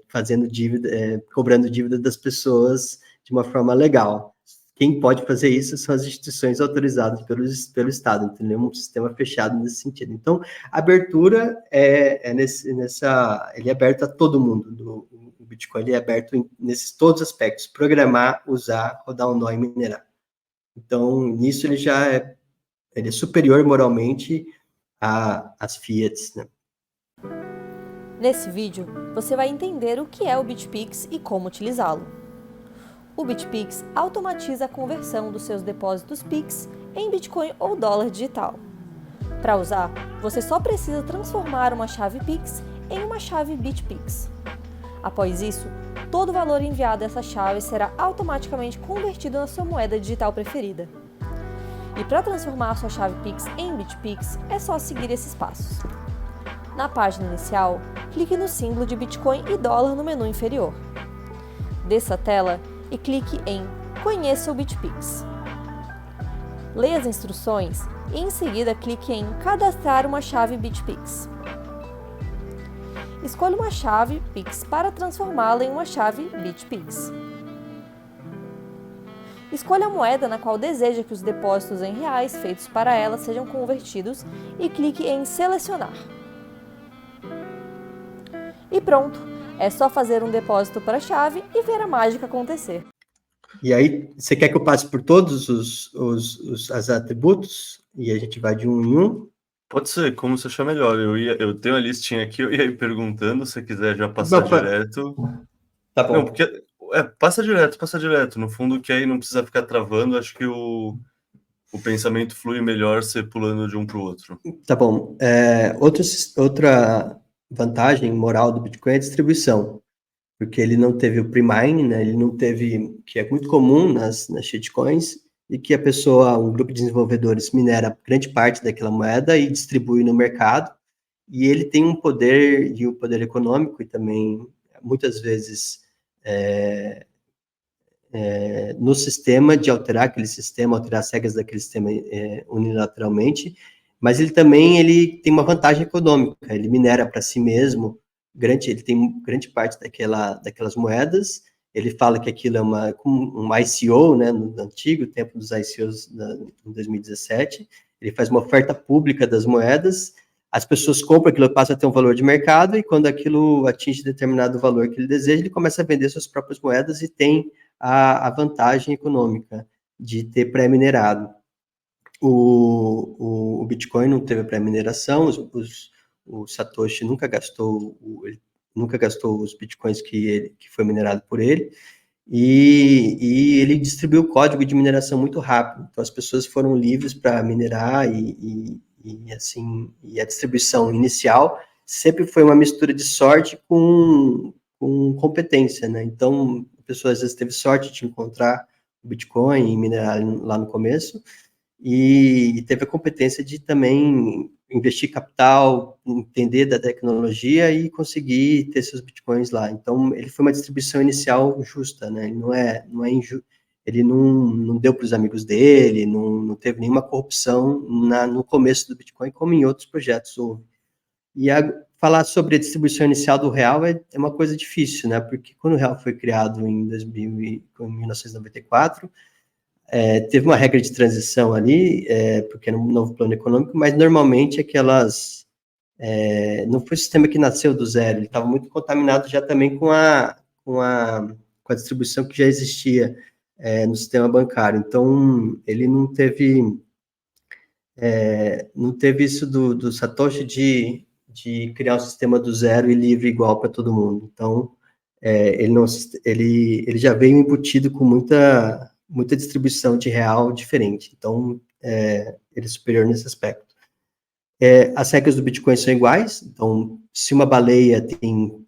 S2: fazendo dívida, cobrando dívida das pessoas de uma forma legal. Quem pode fazer isso são as instituições autorizadas pelo Estado, entendeu? Um sistema fechado nesse sentido. Então, a abertura ele é aberto a todo mundo. O Bitcoin ele é aberto nesses todos os aspectos: programar, usar, rodar um nó e minerar. Então, nisso ele é superior moralmente às fiats, né?
S3: Nesse vídeo, você vai entender o que é o BitPix e como utilizá-lo. O BitPix automatiza a conversão dos seus depósitos Pix em Bitcoin ou dólar digital. Para usar, você só precisa transformar uma chave Pix em uma chave BitPix. Após isso, todo o valor enviado a essa chave será automaticamente convertido na sua moeda digital preferida. E para transformar a sua chave Pix em BitPix, é só seguir esses passos. Na página inicial, clique no símbolo de Bitcoin e dólar no menu inferior. Desça a tela e clique em conheça o BitPix. Leia as instruções e em seguida clique em Cadastrar uma chave BitPix. Escolha uma chave Pix para transformá-la em uma chave BitPix. Escolha a moeda na qual deseja que os depósitos em reais feitos para ela sejam convertidos e clique em Selecionar. E pronto! É só fazer um depósito para a chave e ver a mágica acontecer.
S2: E aí, você quer que eu passe por todos os atributos? E a gente vai de um em um?
S1: Pode ser, como você achar melhor. Eu tenho a listinha aqui, eu ia ir perguntando, se você quiser já passar direto.
S2: Tá bom.
S1: Não, porque passa direto. No fundo, que aí não precisa ficar travando, acho que o pensamento flui melhor você pulando de um para o outro.
S2: Tá bom. Outra vantagem moral do Bitcoin é a distribuição, porque ele não teve o pre-mine, né? Ele não teve, que é muito comum nas shitcoins, e que um grupo de desenvolvedores minera grande parte daquela moeda e distribui no mercado, e ele tem um poder econômico e também, muitas vezes, no sistema, de alterar aquele sistema, alterar as regras daquele sistema unilateralmente, mas ele tem uma vantagem econômica, ele minera para si mesmo, ele tem grande parte daquelas moedas, ele fala que aquilo é um ICO, né, no antigo tempo dos ICOs, em 2017, ele faz uma oferta pública das moedas, as pessoas compram aquilo, passa a ter um valor de mercado, e quando aquilo atinge determinado valor que ele deseja, ele começa a vender suas próprias moedas e tem a vantagem econômica de ter pré-minerado. O Bitcoin não teve pré-mineração, o Satoshi nunca gastou os Bitcoins que foi minerado por ele, e ele distribuiu o código de mineração muito rápido, então as pessoas foram livres para minerar, e a distribuição inicial sempre foi uma mistura de sorte com competência, né? Então, a pessoa às vezes teve sorte de encontrar o Bitcoin e minerar lá no começo, e teve a competência de também investir capital, entender da tecnologia e conseguir ter seus Bitcoins lá. Então, ele foi uma distribuição inicial justa, né? Ele não é injusto. Ele não deu para os amigos dele, não teve nenhuma corrupção no começo do Bitcoin, como em outros projetos houve. E falar sobre a distribuição inicial do real é uma coisa difícil, né? Porque quando o real foi criado em 1994, teve uma regra de transição ali, porque era um novo plano econômico, mas normalmente não foi um sistema que nasceu do zero, ele estava muito contaminado já também com a distribuição que já existia no sistema bancário. Então, ele não teve isso do Satoshi de criar um sistema do zero e livre igual para todo mundo. Então, ele já veio embutido com muita distribuição de real diferente. Então, ele é superior nesse aspecto. As regras do Bitcoin são iguais. Então, se uma baleia tem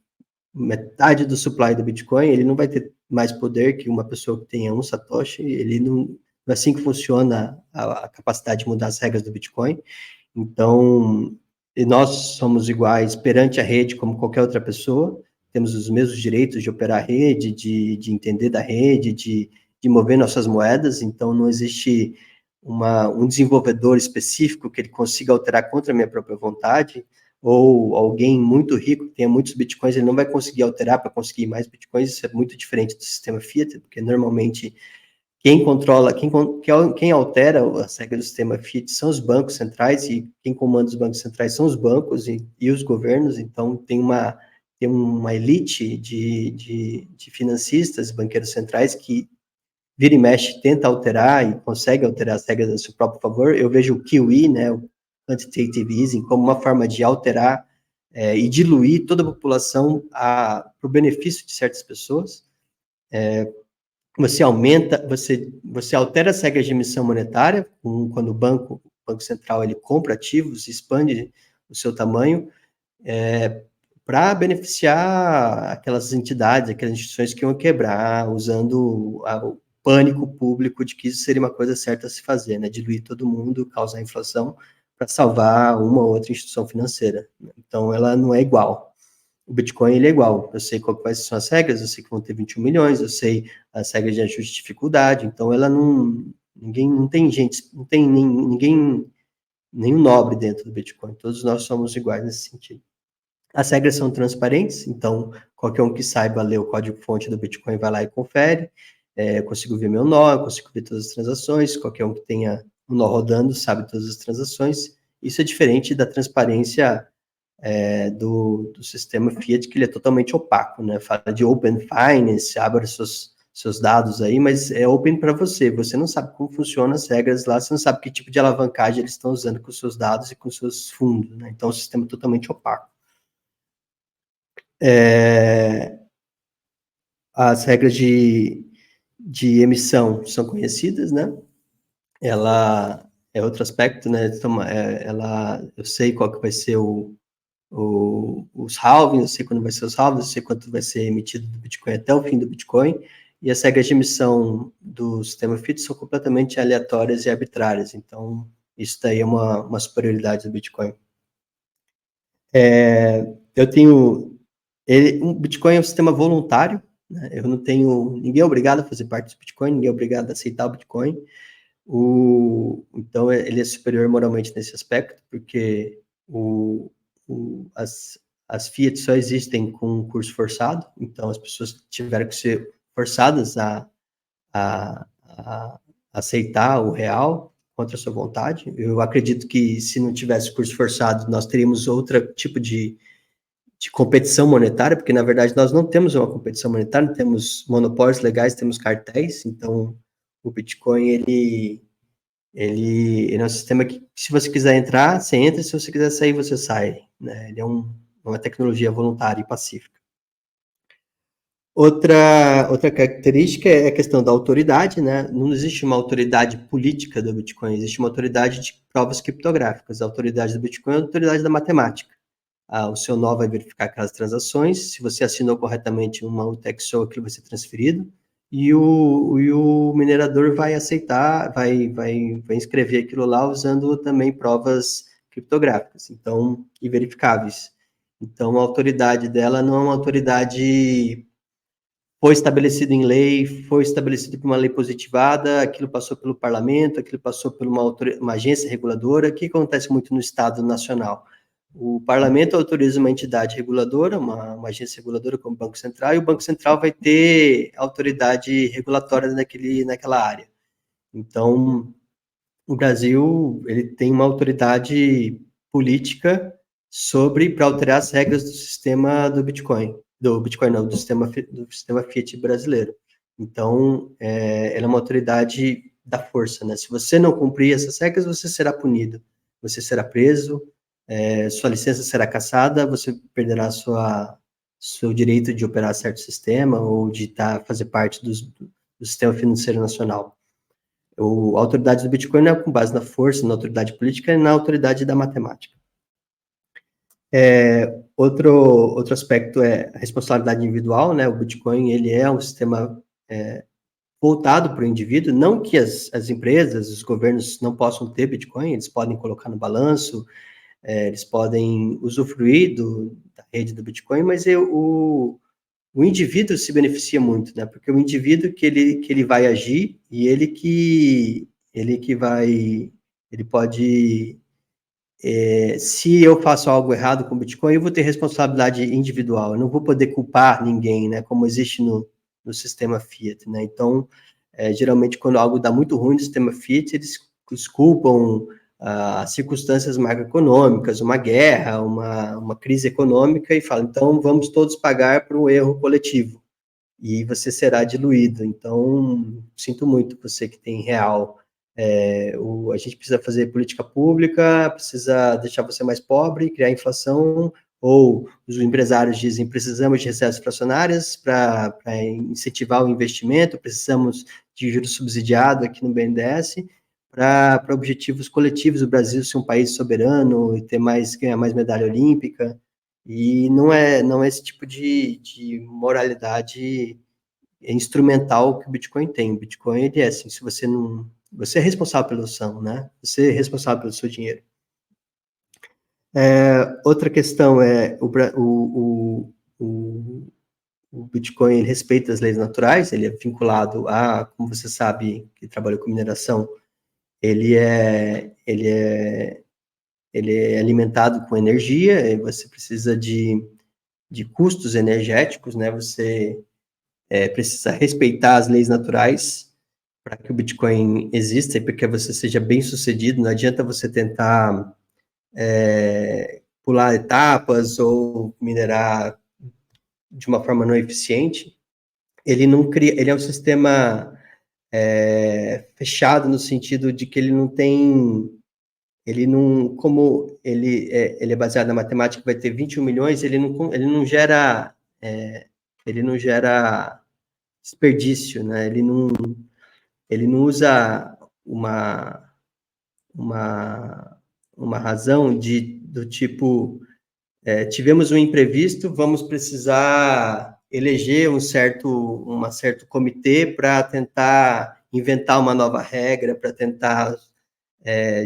S2: metade do supply do Bitcoin, ele não vai ter mais poder que uma pessoa que tenha um Satoshi. Ele não é assim que funciona a capacidade de mudar as regras do Bitcoin. Então, nós somos iguais perante a rede como qualquer outra pessoa, temos os mesmos direitos de operar a rede, de entender da rede, de mover nossas moedas, então não existe um desenvolvedor específico que ele consiga alterar contra a minha própria vontade, ou alguém muito rico que tenha muitos bitcoins, ele não vai conseguir alterar para conseguir mais bitcoins. Isso é muito diferente do sistema fiat, porque normalmente quem controla, quem altera as regras do sistema fiat são os bancos centrais, e quem comanda os bancos centrais são os bancos e os governos. Então tem uma elite de financistas, banqueiros centrais, que vira e mexe, tenta alterar e consegue alterar as regras a seu próprio favor. Eu vejo o QE, né, o Quantitative Easing, como uma forma de alterar e diluir toda a população para o benefício de certas pessoas. Você altera as regras de emissão monetária, quando o Banco Central ele compra ativos, expande o seu tamanho, para beneficiar aquelas entidades, aquelas instituições que iam quebrar, usando o pânico público de que isso seria uma coisa certa a se fazer, né? Diluir todo mundo, causar inflação, para salvar uma ou outra instituição financeira. Então, ela não é igual. O Bitcoin, ele é igual, eu sei quais são as regras, eu sei que vão ter 21 milhões, eu sei as regras de ajuste de dificuldade, então ela não tem gente, não tem nenhum nobre dentro do Bitcoin, todos nós somos iguais nesse sentido. As regras são transparentes, então qualquer um que saiba ler o código-fonte do Bitcoin vai lá e confere, eu consigo ver meu nó, eu consigo ver todas as transações, qualquer um que tenha um nó rodando sabe todas as transações, isso é diferente da transparência do sistema Fiat, que ele é totalmente opaco, né? Fala de Open Finance, abre seus dados aí, mas é open para você não sabe como funcionam as regras lá, você não sabe que tipo de alavancagem eles estão usando com os seus dados e com os seus fundos, né? Então, o sistema é totalmente opaco. As regras de emissão são conhecidas, né? Ela é outro aspecto, né? Então, eu sei qual que vai ser os halvings, eu sei quando vai ser os halvings, eu sei quanto vai ser emitido do Bitcoin até o fim do Bitcoin, e as regras de emissão do sistema Fiat são completamente aleatórias e arbitrárias, então isso daí é uma superioridade do Bitcoin. O Bitcoin é um sistema voluntário, né? Eu não tenho, ninguém é obrigado a fazer parte do Bitcoin, ninguém é obrigado a aceitar o Bitcoin, então ele é superior moralmente nesse aspecto, porque as Fiat só existem com um curso forçado, então as pessoas tiveram que ser forçadas a aceitar o real contra a sua vontade. Eu acredito que se não tivesse curso forçado, nós teríamos outro tipo de competição monetária, porque na verdade nós não temos uma competição monetária, temos monopólios legais, temos cartéis, então o Bitcoin ele é um sistema que, se você quiser entrar, você entra, se você quiser sair, você sai, né? Ele é uma tecnologia voluntária e pacífica. Outra característica é a questão da autoridade, né? Não existe uma autoridade política do Bitcoin, existe uma autoridade de provas criptográficas. A autoridade do Bitcoin é a autoridade da matemática. O seu nó vai verificar aquelas transações, se você assinou corretamente uma UTXO, aquilo vai ser transferido, e o minerador vai aceitar, vai inscrever aquilo lá usando também provas criptográficas, então, e verificáveis. Então, a autoridade dela não é uma autoridade, foi estabelecido em lei, foi estabelecido por uma lei positivada, aquilo passou pelo parlamento, aquilo passou por uma agência reguladora, que acontece muito no Estado Nacional. O parlamento autoriza uma entidade reguladora, uma agência reguladora como o Banco Central, e o Banco Central vai ter autoridade regulatória naquela área. Então, o Brasil ele tem uma autoridade política para alterar as regras do sistema do Bitcoin não, do sistema Fiat brasileiro. Então, ela é uma autoridade da força, né? Se você não cumprir essas regras, você será punido, você será preso, sua licença será cassada, você perderá seu direito de operar certo sistema ou de fazer parte do sistema financeiro nacional. A autoridade do Bitcoin não é com base na força, na autoridade política e na autoridade da matemática. Outro aspecto é a responsabilidade individual, né? O Bitcoin ele é um sistema voltado para o indivíduo, não que as empresas, os governos não possam ter Bitcoin, eles podem colocar no balanço, eles podem usufruir da rede do Bitcoin, mas o indivíduo se beneficia muito, né? Porque o indivíduo que ele vai agir e ele pode, se eu faço algo errado com o Bitcoin, eu vou ter responsabilidade individual, eu não vou poder culpar ninguém, né? Como existe no sistema Fiat, né? Então, geralmente quando algo dá muito ruim no sistema Fiat, eles culpam circunstâncias macroeconômicas, uma guerra, uma crise econômica, e fala, então vamos todos pagar por um erro coletivo, e você será diluído. Então, sinto muito você que tem real. A gente precisa fazer política pública, precisa deixar você mais pobre, criar inflação, ou os empresários dizem, precisamos de reservas fracionárias para incentivar o investimento, precisamos de juros subsidiados aqui no BNDES, para objetivos coletivos, o Brasil ser um país soberano e ganhar mais medalha olímpica, e não é esse tipo de moralidade instrumental que o Bitcoin tem. O Bitcoin, ele é assim, se você não... Você é responsável pela ação, né? Você é responsável pelo seu dinheiro. Outra questão é o Bitcoin ele respeita as leis naturais, ele é vinculado a, como você sabe, que trabalha com mineração, ele é alimentado com energia, e você precisa de custos energéticos, né? Você precisa respeitar as leis naturais para que o Bitcoin exista e para que você seja bem sucedido. Não adianta você tentar pular etapas ou minerar de uma forma não eficiente. Ele não cria, ele é um sistema fechado no sentido de que ele não tem, como ele é baseado na matemática, vai ter 21 milhões, ele não gera desperdício, né? Ele não usa uma razão do tipo, tivemos um imprevisto, vamos precisar eleger um certo comitê para tentar inventar uma nova regra, para tentar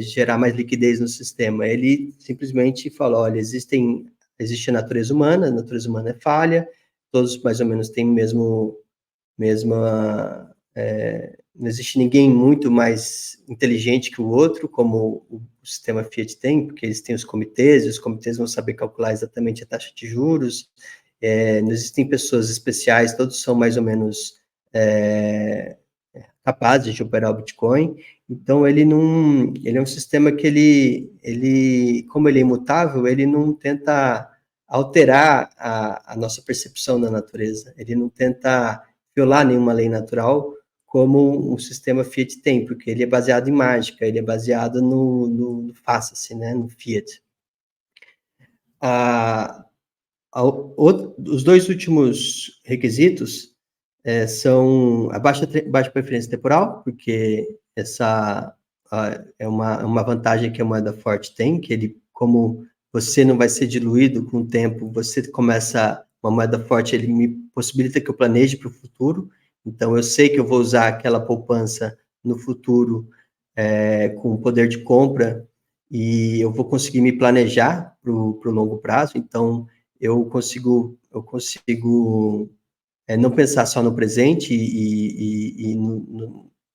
S2: gerar mais liquidez no sistema. Ele simplesmente falou, olha, existe a natureza humana é falha, todos mais ou menos têm não existe ninguém muito mais inteligente que o outro, como o sistema Fiat tem, porque eles têm os comitês, e os comitês vão saber calcular exatamente a taxa de juros, não existem pessoas especiais, todos são mais ou menos capazes de operar o Bitcoin. Então, ele é um sistema que ele, como ele é imutável, ele não tenta alterar a nossa percepção da natureza, ele não tenta violar nenhuma lei natural, como um sistema Fiat tem, porque ele é baseado em mágica, ele é baseado no faça-se, né, no Fiat. Os dois últimos requisitos são a baixa preferência temporal, porque essa é uma vantagem que a moeda forte tem, que ele, como você não vai ser diluído com o tempo, você começa uma moeda forte, ele me possibilita que eu planeje para o futuro, então eu sei que eu vou usar aquela poupança no futuro com poder de compra, e eu vou conseguir me planejar para o longo prazo, então eu consigo não pensar só no presente e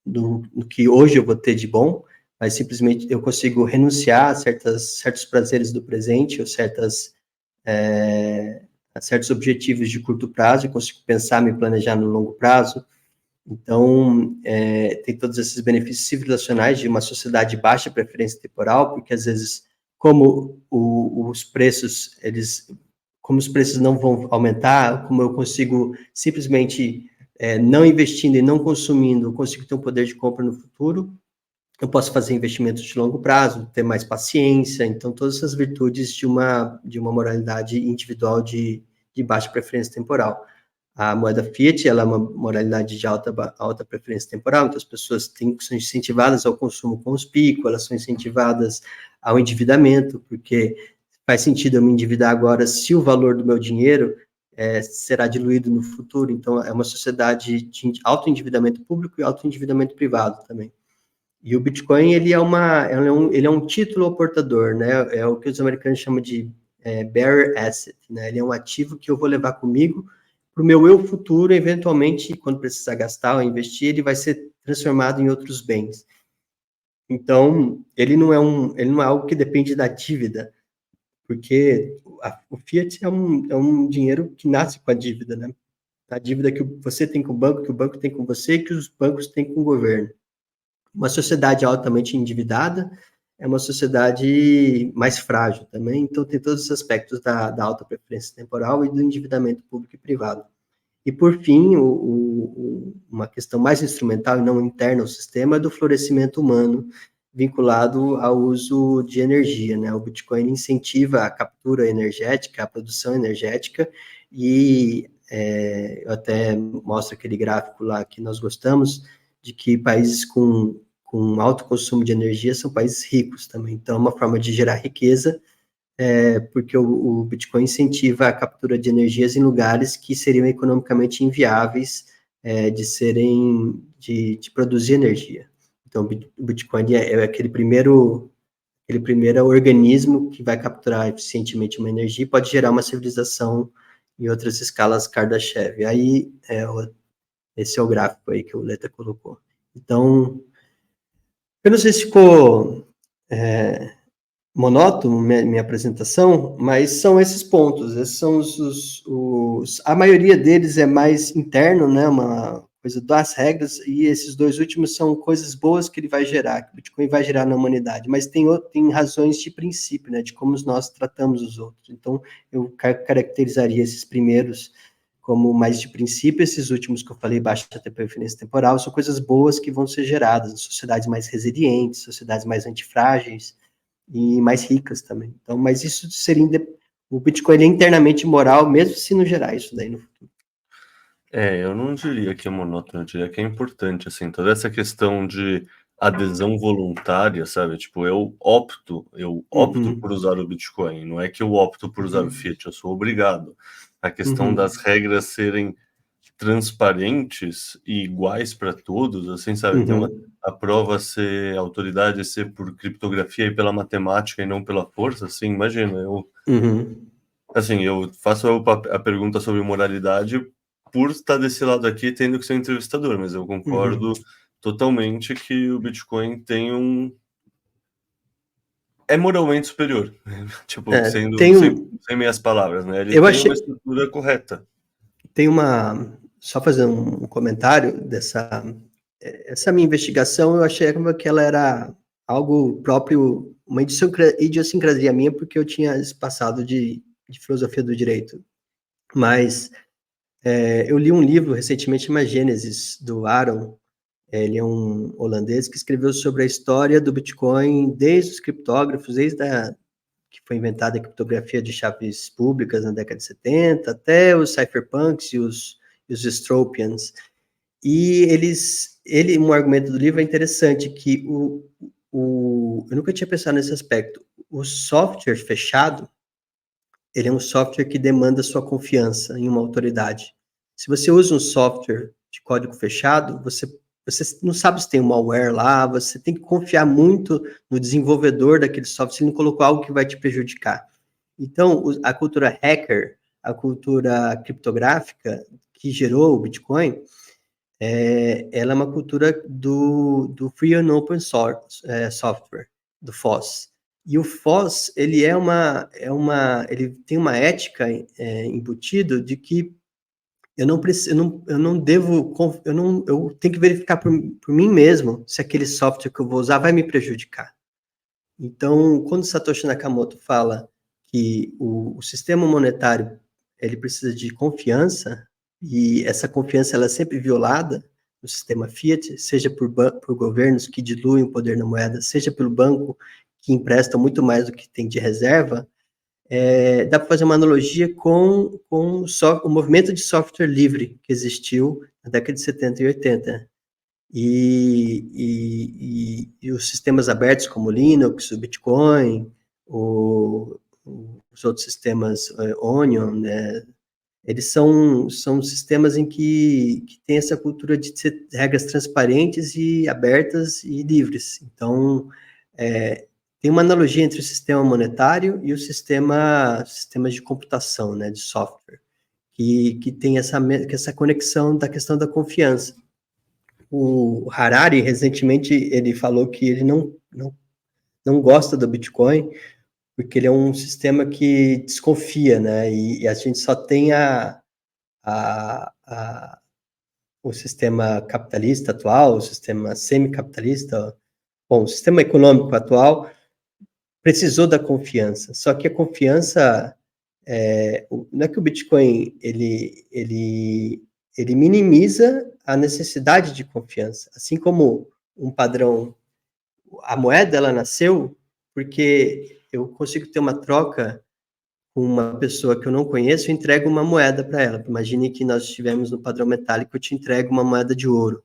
S2: no que hoje eu vou ter de bom, mas simplesmente eu consigo renunciar a certos prazeres do presente, ou certos objetivos de curto prazo, e consigo pensar, me planejar no longo prazo. Então, tem todos esses benefícios civilizacionais de uma sociedade de baixa preferência temporal, porque às vezes, como os preços não vão aumentar, como eu consigo simplesmente, não investindo e não consumindo, eu consigo ter um poder de compra no futuro, eu posso fazer investimentos de longo prazo, ter mais paciência, então todas essas virtudes de uma moralidade individual de baixa preferência temporal. A moeda Fiat, ela é uma moralidade de alta preferência temporal, então as pessoas são incentivadas ao consumo conspícuo, elas são incentivadas ao endividamento, porque faz sentido eu me endividar agora se o valor do meu dinheiro será diluído no futuro. Então, é uma sociedade de alto endividamento público e alto endividamento privado também. E o Bitcoin, ele é um título portador, né? É o que os americanos chamam de bearer asset, né? Ele é um ativo que eu vou levar comigo para o meu eu futuro, eventualmente, quando precisar gastar ou investir, ele vai ser transformado em outros bens. Então, ele não é algo que depende da dívida, porque o Fiat é um dinheiro que nasce com a dívida, né? A dívida que você tem com o banco, que o banco tem com você, que os bancos têm com o governo. Uma sociedade altamente endividada é uma sociedade mais frágil também, então tem todos os aspectos da alta preferência temporal e do endividamento público e privado. E, por fim, uma questão mais instrumental e não interna ao sistema é do florescimento humano, vinculado ao uso de energia, né? O Bitcoin incentiva a captura energética, a produção energética, e eu até mostro aquele gráfico lá que nós gostamos, de que países com alto consumo de energia são países ricos também. Então, é uma forma de gerar riqueza, porque o Bitcoin incentiva a captura de energias em lugares que seriam economicamente inviáveis de produzir energia. Então, o Bitcoin é aquele primeiro organismo que vai capturar eficientemente uma energia e pode gerar uma civilização e outras escalas Kardashev. Aí, esse é o gráfico aí que o Leta colocou. Então, eu não sei se ficou monótono minha apresentação, mas são esses pontos, esses são a maioria deles é mais interno, né, uma coisa das regras, e esses dois últimos são coisas boas que ele vai gerar, que o Bitcoin vai gerar na humanidade, mas tem razões de princípio, né, de como nós tratamos os outros. Então, eu caracterizaria esses primeiros como mais de princípio, esses últimos que eu falei, baixa preferência temporal, são coisas boas que vão ser geradas em sociedades mais resilientes, sociedades mais antifrágeis, e mais ricas também. Então, mas isso seria o Bitcoin é internamente moral, mesmo se não gerar isso daí no futuro.
S1: Eu não diria que é monótono, eu diria que é importante, assim, toda essa questão de adesão voluntária, sabe? Tipo, eu opto por usar o Bitcoin, não é que eu opto por usar o Fiat, eu sou obrigado. A questão das regras serem transparentes e iguais para todos, assim, sabe? Tem a prova ser, a autoridade ser por criptografia e pela matemática e não pela força, assim, imagina, assim, eu faço a pergunta sobre moralidade por estar desse lado aqui tendo que ser entrevistador, mas eu concordo totalmente que o Bitcoin tem é moralmente superior, tipo, sendo sem meias palavras, né? Ele tem uma estrutura correta.
S2: Tem só fazer um comentário essa minha investigação, eu achei que ela era algo próprio, uma idiosincrasia minha, porque eu tinha esse passado de filosofia do direito. Mas eu li um livro recentemente, chama Gênesis, do Aaron. Ele é um holandês que escreveu sobre a história do Bitcoin desde os criptógrafos, que foi inventada a criptografia de chaves públicas na década de 70, até os cypherpunks e os stropians. E um argumento do livro é interessante, que eu nunca tinha pensado nesse aspecto. O software fechado, ele é um software que demanda sua confiança em uma autoridade. Se você usa um software de código fechado, você não sabe se tem um malware lá, você tem que confiar muito no desenvolvedor daquele software, se ele não colocou algo que vai te prejudicar. Então, a cultura hacker, a cultura criptográfica que gerou o Bitcoin, ela é uma cultura do Free and Open Source Software, do FOSS. E o FOSS, ele ele tem uma ética embutido de que eu tenho que verificar por mim mesmo se aquele software que eu vou usar vai me prejudicar. Então, quando Satoshi Nakamoto fala que o sistema monetário ele precisa de confiança, e essa confiança ela é sempre violada no sistema fiat, seja por governos que diluem o poder na moeda, seja pelo banco que empresta muito mais do que tem de reserva, dá para fazer uma analogia com o movimento de software livre que existiu na década de 70 e 80. E os sistemas abertos como o Linux, o Bitcoin, os outros sistemas Onion, né, eles são sistemas em que tem essa cultura de ser regras transparentes e abertas e livres. Então, tem uma analogia entre o sistema monetário e os sistemas de computação, né, de software, que tem essa conexão da questão da confiança. O Harari, recentemente, ele falou que ele não gosta do Bitcoin, porque ele é um sistema que desconfia, né, e a gente só tem o sistema capitalista atual, o sistema semicapitalista, bom, o sistema econômico atual precisou da confiança, só que a confiança, não é que o Bitcoin, ele minimiza a necessidade de confiança, assim como um padrão, a moeda, ela nasceu porque eu consigo ter uma troca com uma pessoa que eu não conheço e entrego uma moeda para ela. Imagine que nós estivemos no padrão metálico, eu te entrego uma moeda de ouro.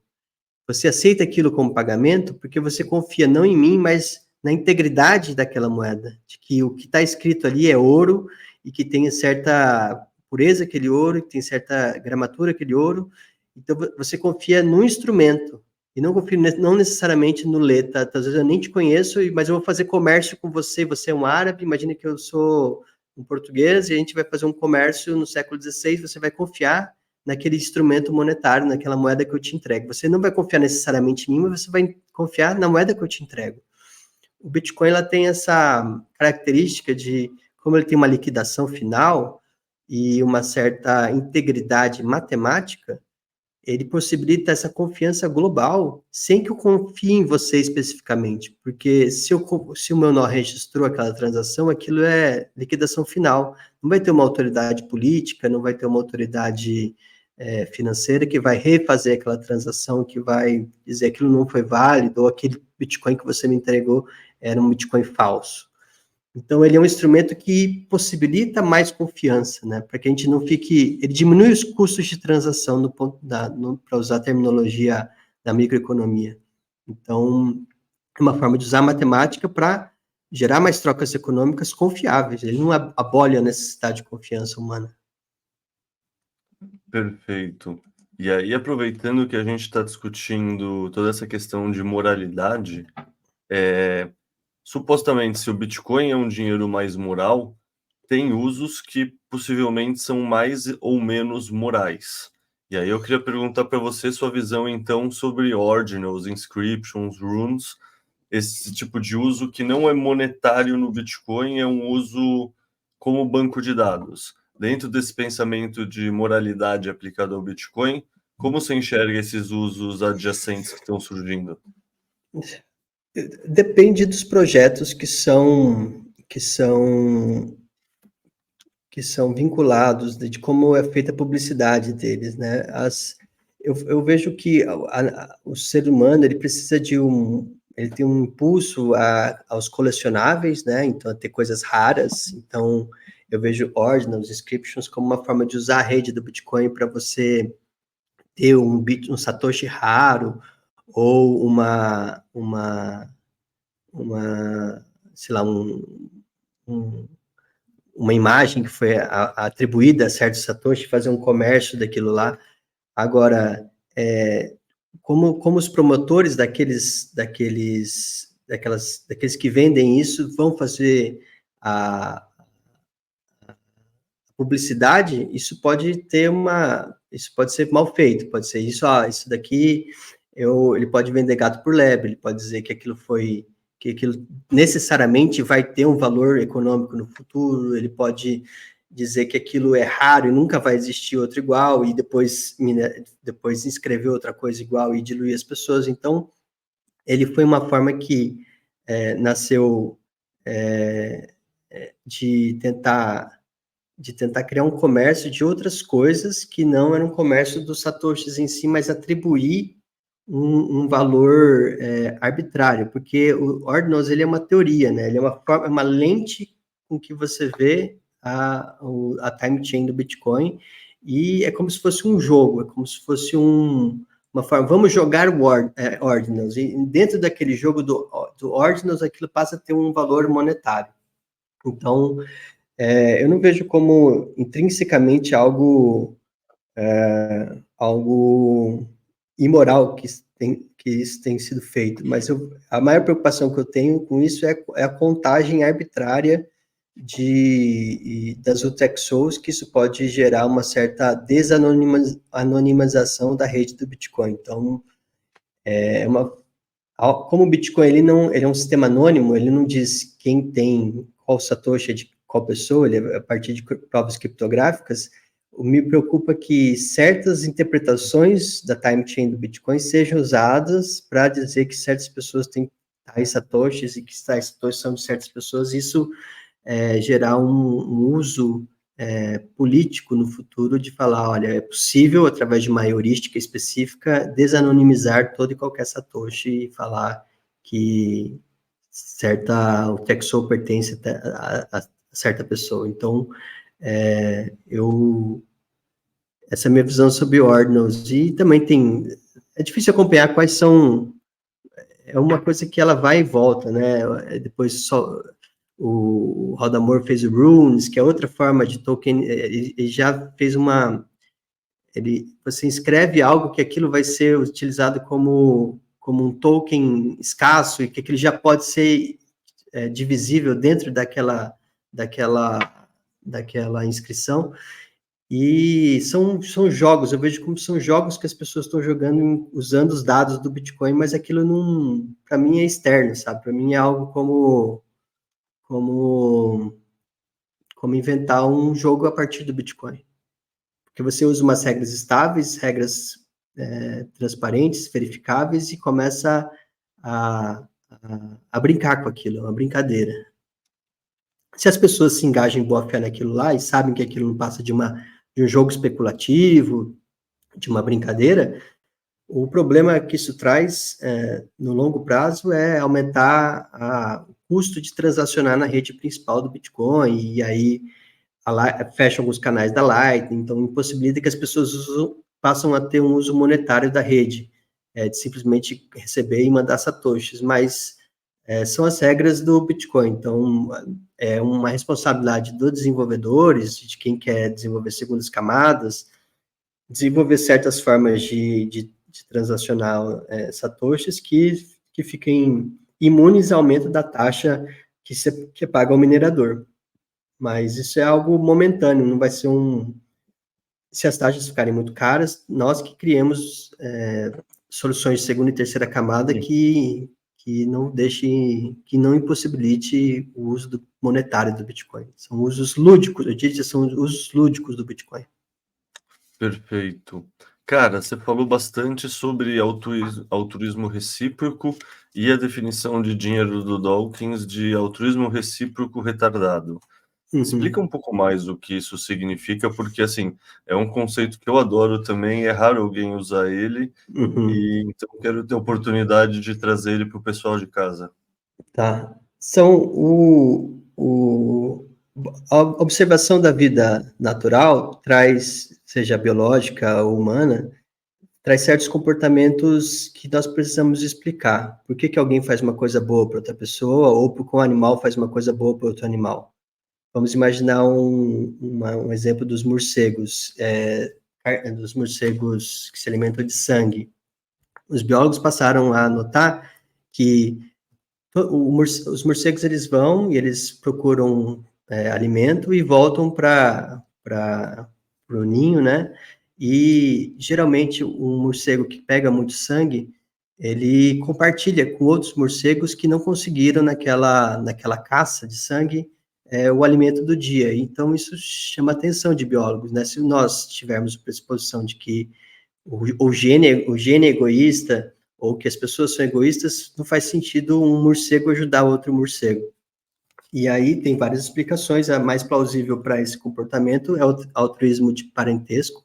S2: Você aceita aquilo como pagamento porque você confia não em mim, mas na integridade daquela moeda, de que o que está escrito ali é ouro e que tem certa pureza aquele ouro, que tem certa gramatura aquele ouro. Então, você confia no instrumento e não confia não necessariamente no Leta. Às vezes eu nem te conheço, mas eu vou fazer comércio com você é um árabe, imagina que eu sou um português e a gente vai fazer um comércio no século XVI, você vai confiar naquele instrumento monetário, naquela moeda que eu te entrego. Você não vai confiar necessariamente em mim, mas você vai confiar na moeda que eu te entrego. O Bitcoin ela tem essa característica de, como ele tem uma liquidação final e uma certa integridade matemática, ele possibilita essa confiança global sem que eu confie em você especificamente, porque se o meu nó registrou aquela transação, aquilo é liquidação final. Não vai ter uma autoridade política, não vai ter uma autoridade financeira que vai refazer aquela transação, que vai dizer que aquilo não foi válido, ou aquele Bitcoin que você me entregou era um Bitcoin falso. Então, ele é um instrumento que possibilita mais confiança, né? Para que a gente não fique... Ele diminui os custos de transação para usar a terminologia da microeconomia. Então, é uma forma de usar a matemática para gerar mais trocas econômicas confiáveis. Ele não abole a necessidade de confiança humana.
S1: Perfeito. E aí, aproveitando que a gente está discutindo toda essa questão de moralidade, supostamente, se o Bitcoin é um dinheiro mais moral, tem usos que possivelmente são mais ou menos morais. E aí eu queria perguntar para você sua visão, então, sobre ordinals, inscriptions, runes, esse tipo de uso que não é monetário no Bitcoin, é um uso como banco de dados. Dentro desse pensamento de moralidade aplicado ao Bitcoin, como você enxerga esses usos adjacentes que estão surgindo?
S2: Depende dos projetos que são vinculados, de como é feita a publicidade deles, né? Eu vejo que o ser humano, ele precisa ele tem um impulso aos colecionáveis, né? Então, a ter coisas raras. Então, eu vejo ordinals, inscriptions como uma forma de usar a rede do Bitcoin para você ter um Satoshi raro, ou sei lá, uma imagem que foi atribuída a certo Satoshi, fazer um comércio daquilo lá. Agora, como os promotores daqueles que vendem isso vão fazer a publicidade, isso pode ser mal feito, pode ser isso daqui, ele pode vender gato por lebre, ele pode dizer que aquilo necessariamente vai ter um valor econômico no futuro, ele pode dizer que aquilo é raro e nunca vai existir outro igual, e depois inscrever outra coisa igual e diluir as pessoas. Então, ele foi uma forma que nasceu de tentar criar um comércio de outras coisas que não era um comércio dos satoshis em si, mas atribuir um valor arbitrário, porque o Ordinals, ele é uma teoria, né? Ele é uma lente com que você vê a time chain do Bitcoin, e é como se fosse um jogo, é como se fosse uma forma, vamos jogar o Ordinals, e dentro daquele jogo do Ordinals, aquilo passa a ter um valor monetário. Então, eu não vejo como intrinsecamente algo imoral que isso tem sido feito, mas a maior preocupação que eu tenho com isso é a contagem arbitrária das UTXOs, que isso pode gerar uma certa desanonimização da rede do Bitcoin. Então, como o Bitcoin ele é um sistema anônimo, ele não diz quem tem qual satoshi de qual pessoa, ele é a partir de provas criptográficas. Me preocupa que certas interpretações da time chain do Bitcoin sejam usadas para dizer que certas pessoas têm tais satoshis e que tais satoshis são de certas pessoas. Isso gerar um uso político no futuro de falar, olha, é possível, através de uma heurística específica, desanonimizar todo e qualquer satoshi e falar que o Texo pertence a certa pessoa. Então, essa é a minha visão sobre Ordinals. E também é difícil acompanhar quais são, é uma coisa que ela vai e volta, né? Depois o Rodamor fez o Runes, que é outra forma de token, ele já fez você escreve algo que aquilo vai ser utilizado como um token escasso, e que aquilo já pode ser divisível dentro daquela daquela inscrição. E são jogos, eu vejo como são jogos que as pessoas estão jogando usando os dados do Bitcoin, mas aquilo não, para mim é externo, sabe? Para mim é algo como inventar um jogo a partir do Bitcoin. Porque você usa umas regras estáveis, regras transparentes, verificáveis, e começa a brincar com aquilo, é uma brincadeira. Se as pessoas se engajam em boa fé naquilo lá e sabem que aquilo não passa de um jogo especulativo, de uma brincadeira, o problema que isso traz no longo prazo é aumentar o custo de transacionar na rede principal do Bitcoin, e aí fecha alguns canais da Lightning, então impossibilita que as pessoas passam a ter um uso monetário da rede, de simplesmente receber e mandar satoshis, mas são as regras do Bitcoin, então é uma responsabilidade dos desenvolvedores, de quem quer desenvolver segundas camadas, desenvolver certas formas de transacionar satoshis que fiquem imunes ao aumento da taxa que paga ao minerador. Mas isso é algo momentâneo, não vai ser se as taxas ficarem muito caras, nós que criemos soluções de segunda e terceira camada que não impossibilite o uso monetário do Bitcoin. São usos lúdicos, eu diria que são usos lúdicos do Bitcoin.
S1: Perfeito. Cara, você falou bastante sobre altruísmo recíproco e a definição de dinheiro do Dawkins de altruísmo recíproco retardado. Explica um pouco mais o que isso significa, porque, assim, é um conceito que eu adoro também, é raro alguém usar ele, e então quero ter a oportunidade de trazer ele para o pessoal de casa.
S2: Tá. A observação da vida natural traz, seja biológica ou humana, traz certos comportamentos que nós precisamos explicar. Por que alguém faz uma coisa boa para outra pessoa, ou porque um animal faz uma coisa boa para outro animal? Vamos imaginar um exemplo dos morcegos, que se alimentam de sangue. Os biólogos passaram a notar que os morcegos, eles vão e eles procuram alimento e voltam para o ninho, né? E, geralmente, um morcego que pega muito sangue, ele compartilha com outros morcegos que não conseguiram, naquela caça de sangue, o alimento do dia. Então, isso chama a atenção de biólogos, né? Se nós tivermos a pressuposição de que o gene é egoísta, ou que as pessoas são egoístas, não faz sentido um morcego ajudar outro morcego. E aí tem várias explicações. A mais plausível para esse comportamento é o altruísmo de parentesco,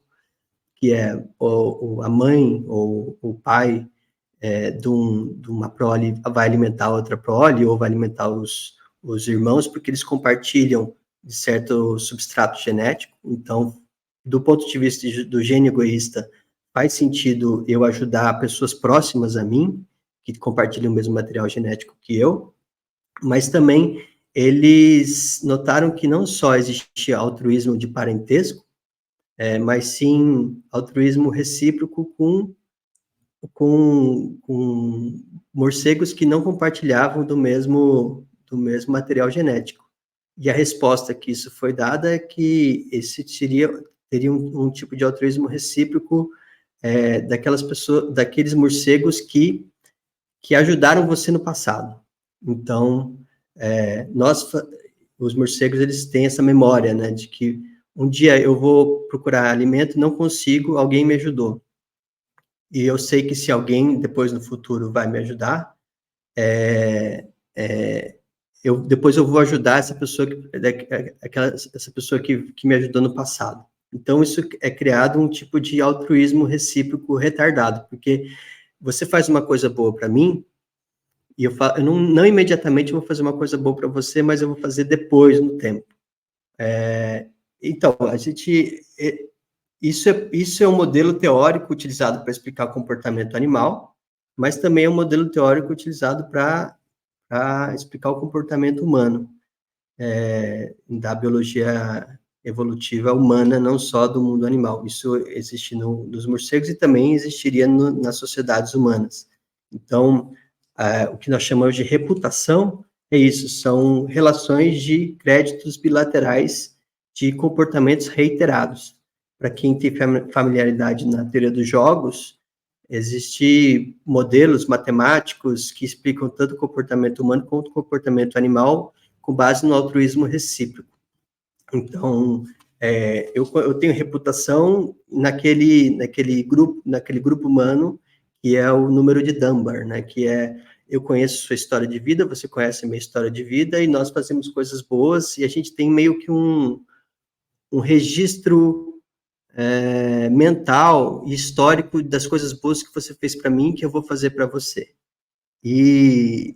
S2: que é a mãe ou o pai de uma prole vai alimentar outra prole, ou vai alimentar os irmãos, porque eles compartilham de certo substrato genético. Então, do ponto de vista do gene egoísta, faz sentido eu ajudar pessoas próximas a mim, que compartilham o mesmo material genético que eu, mas também eles notaram que não só existe altruísmo de parentesco, mas sim altruísmo recíproco com morcegos que não compartilhavam do mesmo material genético. E a resposta que isso foi dada é que esse teria um tipo de altruísmo recíproco daqueles morcegos que ajudaram você no passado. Então, os morcegos, eles têm essa memória, né, de que um dia eu vou procurar alimento, não consigo, alguém me ajudou. E eu sei que se alguém depois no futuro vai me ajudar, depois eu vou ajudar essa pessoa que me ajudou no passado. Então, isso é criado um tipo de altruísmo recíproco retardado, porque você faz uma coisa boa para mim, e eu não imediatamente vou fazer uma coisa boa para você, mas eu vou fazer depois, no tempo. Então, isso é um modelo teórico utilizado para explicar o comportamento animal, mas também é um modelo teórico utilizado para explicar o comportamento humano, da biologia evolutiva humana, não só do mundo animal. Isso existe nos morcegos e também existiria nas sociedades humanas. Então, o que nós chamamos de reputação é isso, são relações de créditos bilaterais de comportamentos reiterados. Para quem tem familiaridade na teoria dos jogos, existem modelos matemáticos que explicam tanto o comportamento humano quanto o comportamento animal com base no altruísmo recíproco. Então, eu tenho reputação naquele grupo humano, que é o número de Dunbar, né? Que eu conheço sua história de vida, você conhece a minha história de vida, e nós fazemos coisas boas, e a gente tem meio que um registro mental e histórico das coisas boas que você fez para mim, que eu vou fazer para você. E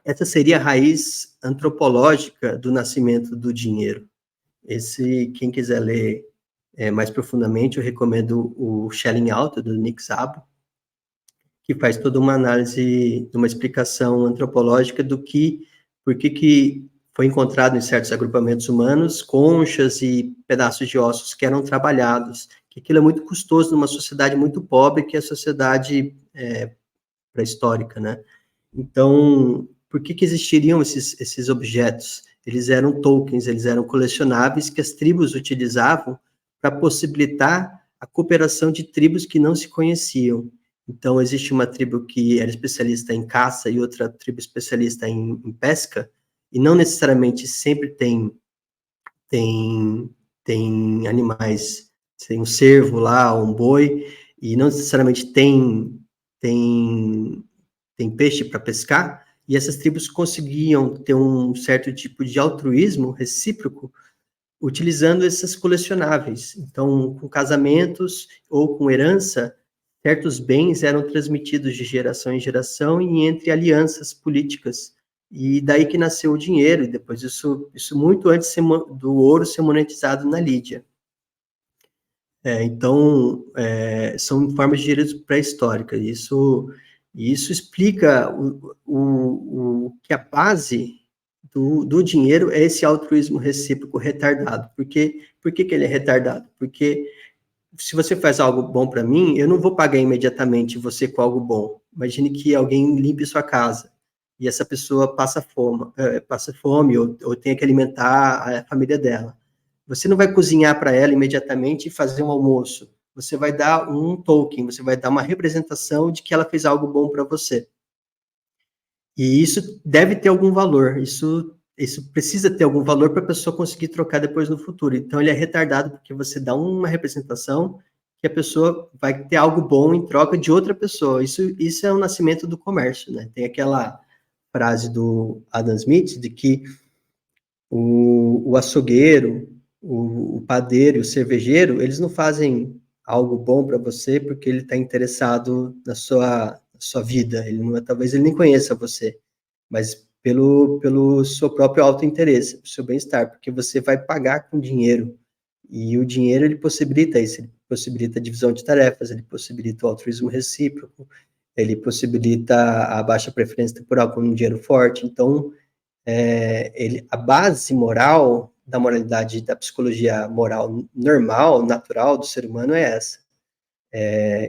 S2: essa seria a raiz antropológica do nascimento do dinheiro. Quem quiser ler mais profundamente, eu recomendo o Shelling Out, do Nick Szabo, que faz toda uma análise, uma explicação antropológica do por que foi encontrado em certos agrupamentos humanos conchas e pedaços de ossos que eram trabalhados, que aquilo é muito custoso numa sociedade muito pobre, que é a sociedade pré-histórica, né? Então, por que existiriam esses objetos? Eles eram tokens, eles eram colecionáveis que as tribos utilizavam para possibilitar a cooperação de tribos que não se conheciam. Então, existe uma tribo que era especialista em caça e outra tribo especialista em pesca, e não necessariamente sempre tem animais, tem um cervo lá, um boi, e não necessariamente tem peixe para pescar, e essas tribos conseguiam ter um certo tipo de altruísmo recíproco utilizando esses colecionáveis. Então, com casamentos ou com herança, certos bens eram transmitidos de geração em geração e entre alianças políticas. E daí que nasceu o dinheiro, e depois isso muito antes do ouro ser monetizado na Lídia. Então, são formas de dinheiro pré-históricas. Isso explica que a base do dinheiro é esse altruísmo recíproco retardado. Por que ele é retardado? Porque se você faz algo bom para mim, eu não vou pagar imediatamente você com algo bom. Imagine que alguém limpe sua casa e essa pessoa passa fome ou tem que alimentar a família dela. Você não vai cozinhar para ela imediatamente e fazer um almoço. Você vai dar um token, você vai dar uma representação de que ela fez algo bom para você. E isso deve ter algum valor, isso precisa ter algum valor para a pessoa conseguir trocar depois no futuro. Então, ele é retardado porque você dá uma representação que a pessoa vai ter algo bom em troca de outra pessoa. Isso é o nascimento do comércio, né? Tem aquela frase do Adam Smith de que o açougueiro, o padeiro e o cervejeiro, eles não fazem algo bom para você porque ele está interessado na sua vida. Talvez ele nem conheça você, mas pelo seu próprio autointeresse, pelo seu bem-estar, porque você vai pagar com dinheiro. E o dinheiro, ele possibilita isso, ele possibilita a divisão de tarefas, ele possibilita o altruísmo recíproco, ele possibilita a baixa preferência temporal com um dinheiro forte. Então, a base moral da moralidade, da psicologia moral normal, natural do ser humano é essa.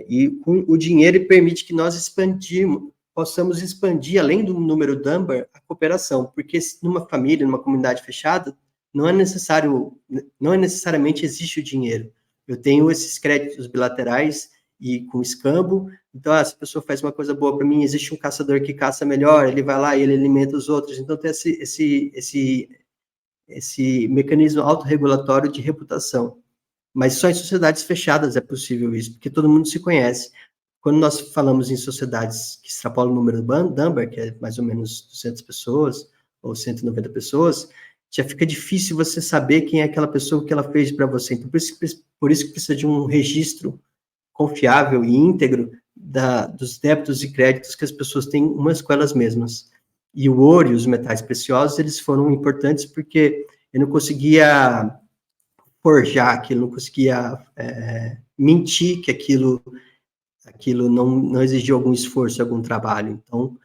S2: E o dinheiro permite que nós possamos expandir, além do número Dunbar, a cooperação, porque numa família, numa comunidade fechada, não é necessariamente existe o dinheiro. Eu tenho esses créditos bilaterais e com escambo, então, se a pessoa faz uma coisa boa para mim, existe um caçador que caça melhor, ele vai lá e ele alimenta os outros, então tem esse mecanismo autorregulatório de reputação. Mas só em sociedades fechadas é possível isso, porque todo mundo se conhece. Quando nós falamos em sociedades que extrapolam o número do Dunbar, que é mais ou menos 200 pessoas, ou 190 pessoas, já fica difícil você saber quem é aquela pessoa, o que ela fez para você. Então, por isso que precisa de um registro confiável e íntegro dos débitos e créditos que as pessoas têm umas com elas mesmas. E o ouro e os metais preciosos, eles foram importantes porque eu não conseguia forjar aquilo, não conseguia mentir que aquilo não exigia algum esforço, algum trabalho. Então,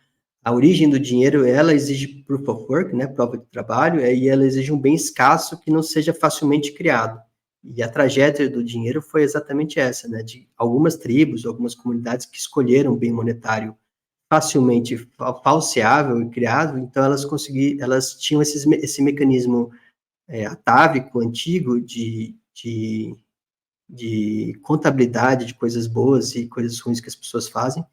S2: a origem do dinheiro, ela exige proof of work, né, prova de trabalho, e ela exige um bem escasso que não seja facilmente criado. E a tragédia do dinheiro foi exatamente essa, né, de algumas tribos, algumas comunidades que escolheram o bem monetário facilmente falseável e criado, então elas tinham esse mecanismo atávico, antigo, de contabilidade de coisas boas e coisas ruins que as pessoas fazem,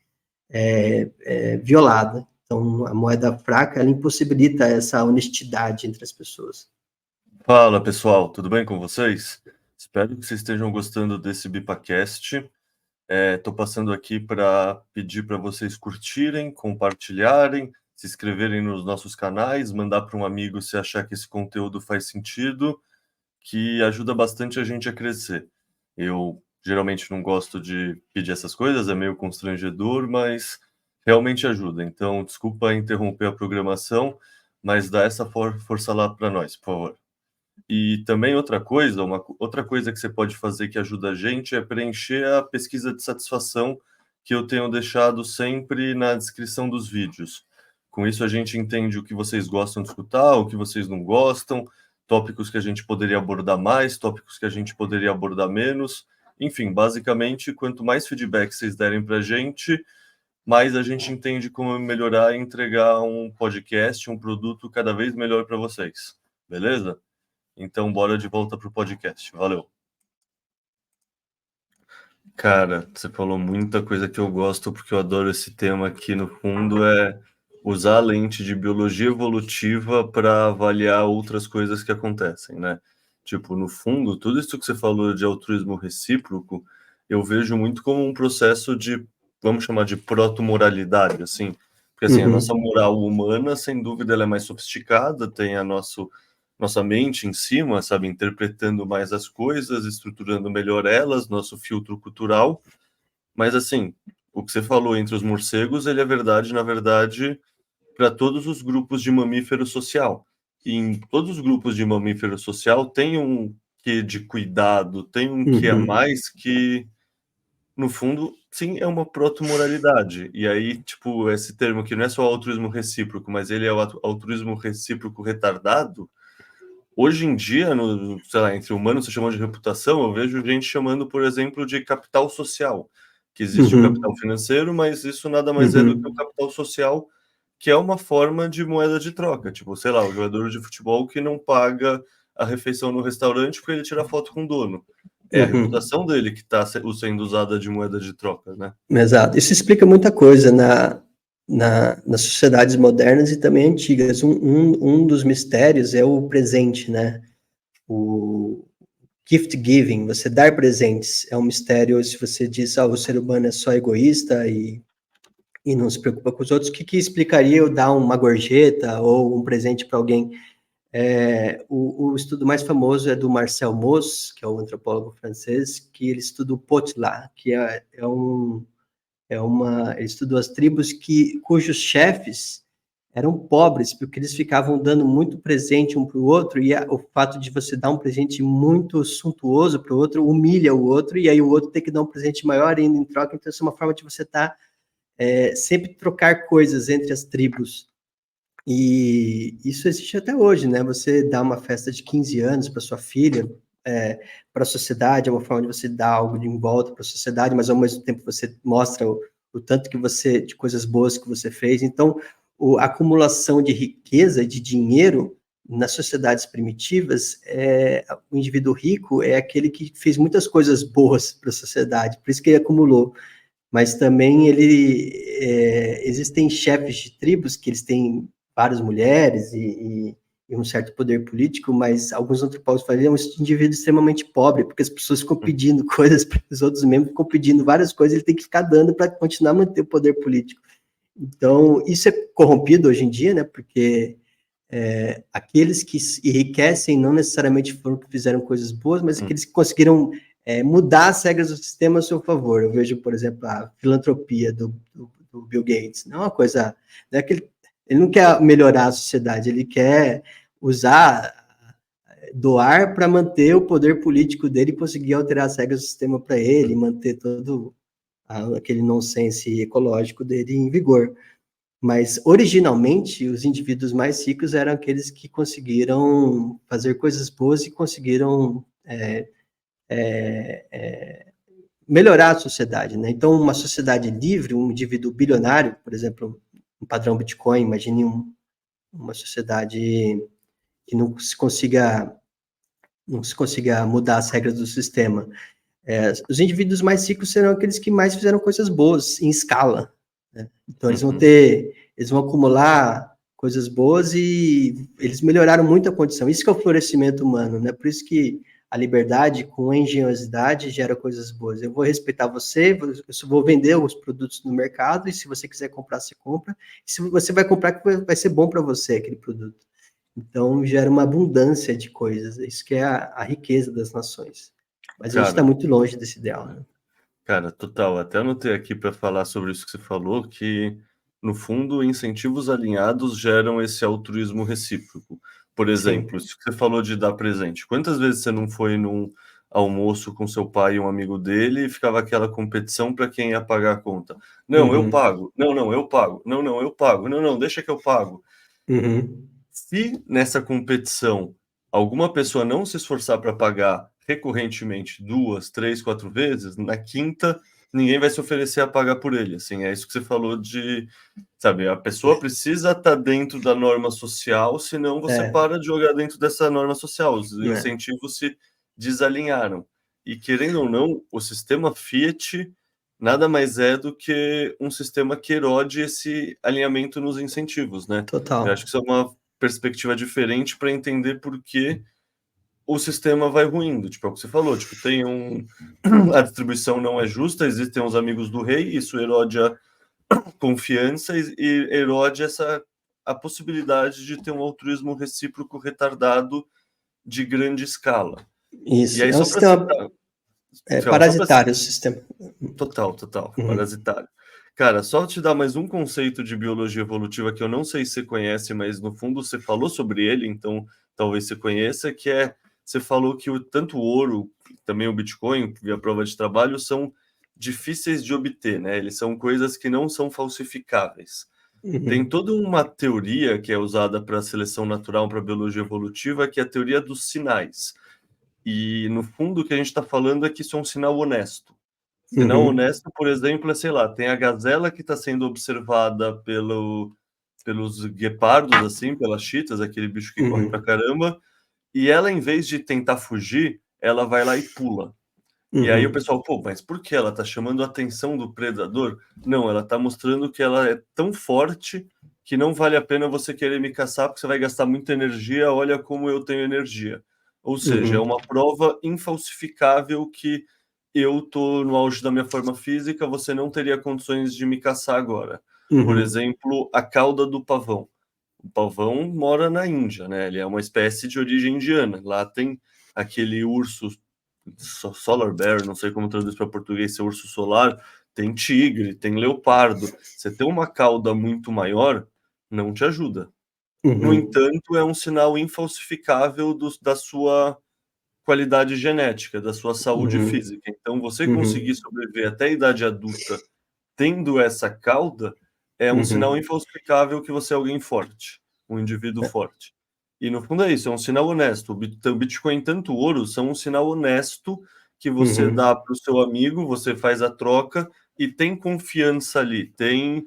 S2: violada. Então, a moeda fraca, ela impossibilita essa honestidade entre as pessoas.
S1: Fala, pessoal, tudo bem com vocês? Espero que vocês estejam gostando desse BipaCast. Estou passando aqui para pedir para vocês curtirem, compartilharem, se inscreverem nos nossos canais, mandar para um amigo se achar que esse conteúdo faz sentido, que ajuda bastante a gente a crescer. Eu geralmente não gosto de pedir essas coisas, é meio constrangedor, mas realmente ajuda. Então, desculpa interromper a programação, mas dá essa força lá para nós, por favor. E também outra coisa que você pode fazer que ajuda a gente é preencher a pesquisa de satisfação que eu tenho deixado sempre na descrição dos vídeos. Com isso a gente entende o que vocês gostam de escutar, o que vocês não gostam, tópicos que a gente poderia abordar mais, tópicos que a gente poderia abordar menos. Enfim, basicamente, quanto mais feedback vocês derem para a gente, mais a gente entende como melhorar e entregar um podcast, um produto cada vez melhor para vocês. Beleza? Então, bora de volta para o podcast. Valeu. Cara, você falou muita coisa que eu gosto, porque eu adoro esse tema aqui. No fundo, é usar a lente de biologia evolutiva para avaliar outras coisas que acontecem, né? Tipo, no fundo, tudo isso que você falou de altruísmo recíproco, eu vejo muito como um processo de, vamos chamar de proto-moralidade, assim. Porque, assim, a nossa moral humana, sem dúvida, ela é mais sofisticada, tem a nossa mente em cima, sabe, interpretando mais as coisas, estruturando melhor elas, nosso filtro cultural. Mas, assim, o que você falou entre os morcegos, ele é verdade, na verdade, para todos os grupos de mamífero social. E em todos os grupos de mamífero social tem um quê de cuidado, tem um quê a mais que, no fundo, sim, é uma proto-moralidade. E aí, tipo, esse termo que não é só altruísmo recíproco, mas ele é o altruísmo recíproco retardado. Hoje em dia, sei lá, entre humanos se chamam de reputação, eu vejo gente chamando, por exemplo, de capital social, que existe o capital financeiro, mas isso nada mais é do que o capital social, que é uma forma de moeda de troca. Tipo, sei lá, o jogador de futebol que não paga a refeição no restaurante porque ele tira foto com o dono. É a reputação dele que está sendo usada de moeda de troca, né?
S2: Exato. Isso explica muita coisa nas sociedades modernas e também antigas. Um dos mistérios é o presente, né? O gift giving, você dar presentes, é um mistério. Se você diz, o ser humano é só egoísta e não se preocupa com os outros, o que explicaria eu dar uma gorjeta ou um presente para alguém? O estudo mais famoso é do Marcel Mauss, que é o antropólogo francês, que ele estuda o Potelat, que ele estudou as tribos cujos chefes eram pobres, porque eles ficavam dando muito presente um para o outro, e o fato de você dar um presente muito suntuoso para o outro humilha o outro, e aí o outro tem que dar um presente maior ainda em troca. Então, isso é uma forma de você sempre trocar coisas entre as tribos. E isso existe até hoje, né? Você dá uma festa de 15 anos para sua filha, para a sociedade, é uma forma de você dar algo de volta para a sociedade, mas ao mesmo tempo você mostra o tanto de coisas boas que você fez. Então, a acumulação de riqueza, de dinheiro, nas sociedades primitivas, o indivíduo rico é aquele que fez muitas coisas boas para a sociedade, por isso que ele acumulou. Mas também existem chefes de tribos que eles têm várias mulheres e um certo poder político, mas alguns antropólogos falam que é um indivíduo extremamente pobre, porque as pessoas ficam pedindo coisas para os outros membros, ficam pedindo várias coisas, ele tem que ficar dando para continuar a manter o poder político. Então, isso é corrompido hoje em dia, né? Porque aqueles que enriquecem não necessariamente foram que fizeram coisas boas, mas aqueles que conseguiram mudar as regras do sistema a seu favor. Eu vejo, por exemplo, a filantropia do Bill Gates. Não é uma coisa... Não é que ele não quer melhorar a sociedade, ele quer doar para manter o poder político dele e conseguir alterar as regras do sistema para ele, manter todo aquele nonsense ecológico dele em vigor. Mas, originalmente, os indivíduos mais ricos eram aqueles que conseguiram fazer coisas boas e conseguiram melhorar a sociedade, né? Então, uma sociedade livre, um indivíduo bilionário, por exemplo, um padrão Bitcoin, imagine uma sociedade que não se consiga não se consiga mudar as regras do sistema. Os indivíduos mais ricos serão aqueles que mais fizeram coisas boas em escala, né? Então eles vão acumular coisas boas e eles melhoraram muito a condição. Isso que é o florescimento humano, né? Por isso que a liberdade com a engenhosidade gera coisas boas. Eu vou respeitar você, eu vou vender os produtos no mercado, e se você quiser comprar, você compra. E se você vai comprar, que vai ser bom para você aquele produto. Então, gera uma abundância de coisas. Isso que é a riqueza das nações. Mas a gente está muito longe desse ideal, né?
S1: Cara, total. Até anotei aqui para falar sobre isso que você falou, que, no fundo, incentivos alinhados geram esse altruísmo recíproco. Por exemplo, isso que você falou de dar presente. Quantas vezes você não foi num almoço com seu pai e um amigo dele e ficava aquela competição para quem ia pagar a conta? Não, eu pago. Não, eu pago. Não, eu pago. Não, deixa que eu pago. Se nessa competição alguma pessoa não se esforçar para pagar recorrentemente 2, 3, 4 vezes, na quinta ninguém vai se oferecer a pagar por ele. Assim, é isso que você falou de, sabe, a pessoa precisa estar dentro da norma social, senão você para de jogar dentro dessa norma social. Os incentivos se desalinharam. E, querendo ou não, o sistema Fiat nada mais é do que um sistema que erode esse alinhamento nos incentivos, né?
S2: Total.
S1: Eu acho que isso é uma perspectiva diferente para entender por que o sistema vai ruindo. Tipo, é o que você falou, tipo, a distribuição não é justa, existem os amigos do rei, isso erode a confiança e erode a possibilidade de ter um altruísmo recíproco retardado de grande escala.
S2: Isso,
S1: e aí,
S2: é um sistema parasitário, o sistema.
S1: Total, parasitário. Cara, só te dar mais um conceito de biologia evolutiva que eu não sei se você conhece, mas no fundo você falou sobre ele, então talvez você conheça, que você falou que tanto o ouro, também o Bitcoin, via prova de trabalho, são difíceis de obter, né? Eles são coisas que não são falsificáveis. Tem toda uma teoria que é usada para seleção natural, para biologia evolutiva, que é a teoria dos sinais. E, no fundo, o que a gente está falando é que isso é um sinal honesto. Sinal honesto, por exemplo, é, sei lá, tem a gazela que está sendo observada pelos guepardos, assim, pelas chitas, aquele bicho que corre pra caramba, e ela, em vez de tentar fugir, ela vai lá e pula. E aí o pessoal, pô, mas por que ela tá chamando a atenção do predador? Não, ela tá mostrando que ela é tão forte que não vale a pena você querer me caçar, porque você vai gastar muita energia, olha como eu tenho energia. Ou seja, é uma prova infalsificável que eu tô no auge da minha forma física, você não teria condições de me caçar agora. Por exemplo, a cauda do pavão. O pavão mora na Índia, né? Ele é uma espécie de origem indiana. Lá tem aquele urso solar bear, não sei como traduz para português, esse urso solar, tem tigre, tem leopardo. Você ter uma cauda muito maior não te ajuda. No entanto, é um sinal infalsificável da sua qualidade genética, da sua saúde física. Então, você conseguir sobreviver até a idade adulta tendo essa cauda é um sinal infalsificável que você é alguém forte, um indivíduo forte. E, no fundo, é isso, é um sinal honesto. O Bitcoin, tanto o ouro, são um sinal honesto que você dá para o seu amigo, você faz a troca e tem confiança ali, tem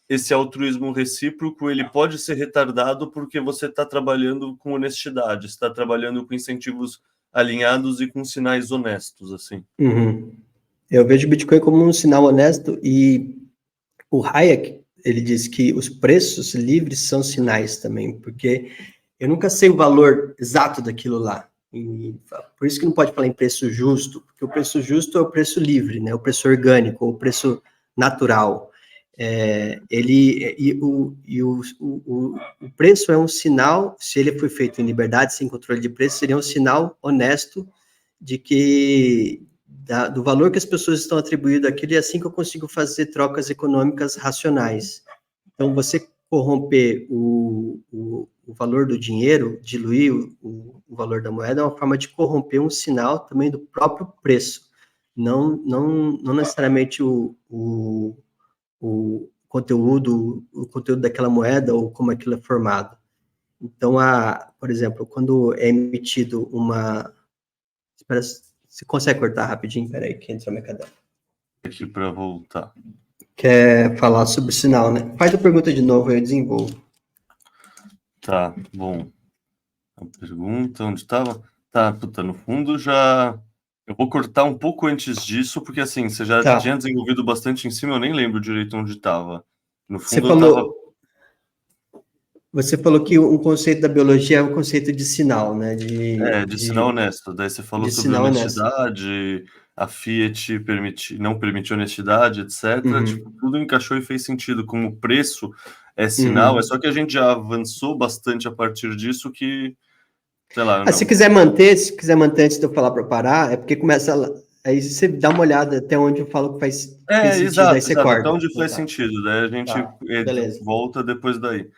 S1: esse altruísmo recíproco. Ele pode ser retardado porque você está trabalhando com honestidade, está trabalhando com incentivos alinhados e com sinais honestos, assim.
S2: Eu vejo o Bitcoin como um sinal honesto, e o Hayek, ele diz que os preços livres são sinais também, porque eu nunca sei o valor exato daquilo lá. E por isso que não pode falar em preço justo, porque o preço justo é o preço livre, né? O preço orgânico, o preço natural. O preço é um sinal, se ele foi feito em liberdade, sem controle de preço, seria um sinal honesto de que do valor que as pessoas estão atribuindo àquilo, e é assim que eu consigo fazer trocas econômicas racionais. Então, você corromper o valor do dinheiro, diluir o valor da moeda, é uma forma de corromper um sinal também do próprio preço. Não necessariamente o conteúdo daquela moeda ou como aquilo é formado. Então, por exemplo, quando é emitido uma... Espera, você consegue cortar rapidinho? Peraí, que entrou minha cadeira.
S1: Aqui para voltar.
S2: Quer falar sobre o sinal, né? Faz a pergunta de novo, eu desenvolvo.
S1: Tá, bom. A pergunta, onde estava? Tá, puta, no fundo já... Eu vou cortar um pouco antes disso, porque assim, você já
S2: Tá.
S1: tinha desenvolvido bastante em cima, eu nem lembro direito onde estava. No
S2: Você
S1: fundo, eu estava...
S2: você falou que um conceito da biologia é o conceito de sinal, né?
S1: de sinal honesto. Daí você falou
S2: De
S1: sobre
S2: sinal honesto.
S1: honestidade, a Fiat não permitiu honestidade, etc. Tipo,
S2: Uhum,
S1: tudo encaixou e fez sentido. Como preço é sinal, é
S2: uhum.
S1: só que a gente já avançou bastante a partir disso que, sei lá,
S2: Se quiser manter antes de eu falar para parar, é porque começa. Aí você dá uma olhada até onde eu falo que fez sentido, aí
S1: exato,
S2: você
S1: exato, até
S2: corta.
S1: onde
S2: Então
S1: faz
S2: tá,
S1: sentido. Daí a gente
S2: tá, beleza.
S1: volta depois daí.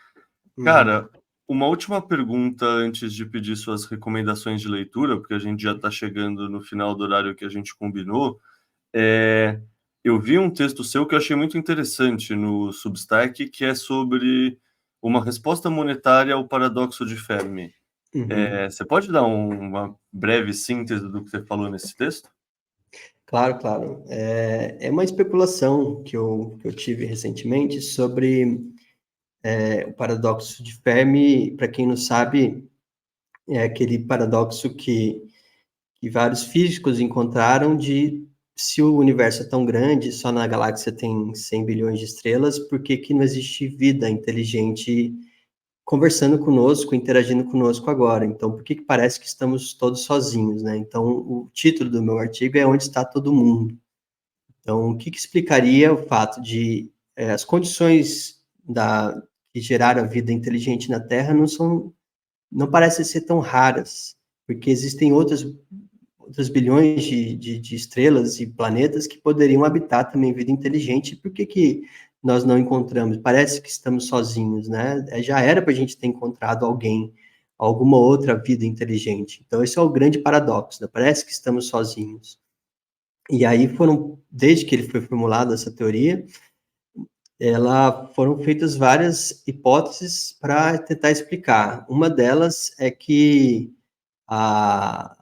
S2: Uhum,
S1: Cara, uma última pergunta antes de pedir suas recomendações de leitura, porque a gente já está chegando no final do horário que a gente combinou. É, eu vi um texto seu que eu achei muito interessante no Substack, que é sobre uma resposta monetária ao paradoxo de Fermi.
S2: uhum.
S1: Você pode dar uma breve síntese do que você falou nesse texto?
S2: Claro, claro. É uma especulação que eu tive recentemente sobre o paradoxo de Fermi. Para quem não sabe, é aquele paradoxo que vários físicos encontraram de se o universo é tão grande, só na galáxia tem 100 bilhões de estrelas, por que que não existe vida inteligente conversando conosco, interagindo conosco agora? Então, por que que parece que estamos todos sozinhos, né? Então, o título do meu artigo é Onde está todo mundo? Então, o que que explicaria o fato de as condições que geraram a vida inteligente na Terra não parecem ser tão raras, porque existem outros bilhões de estrelas e planetas que poderiam habitar também vida inteligente. Por que que nós não encontramos? Parece que estamos sozinhos, né? Já era para a gente ter encontrado alguém, alguma outra vida inteligente. Então, esse é o grande paradoxo, né? Parece que estamos sozinhos. E aí desde que ele foi formulado essa teoria, foram feitas várias hipóteses para tentar explicar. Uma delas é que a,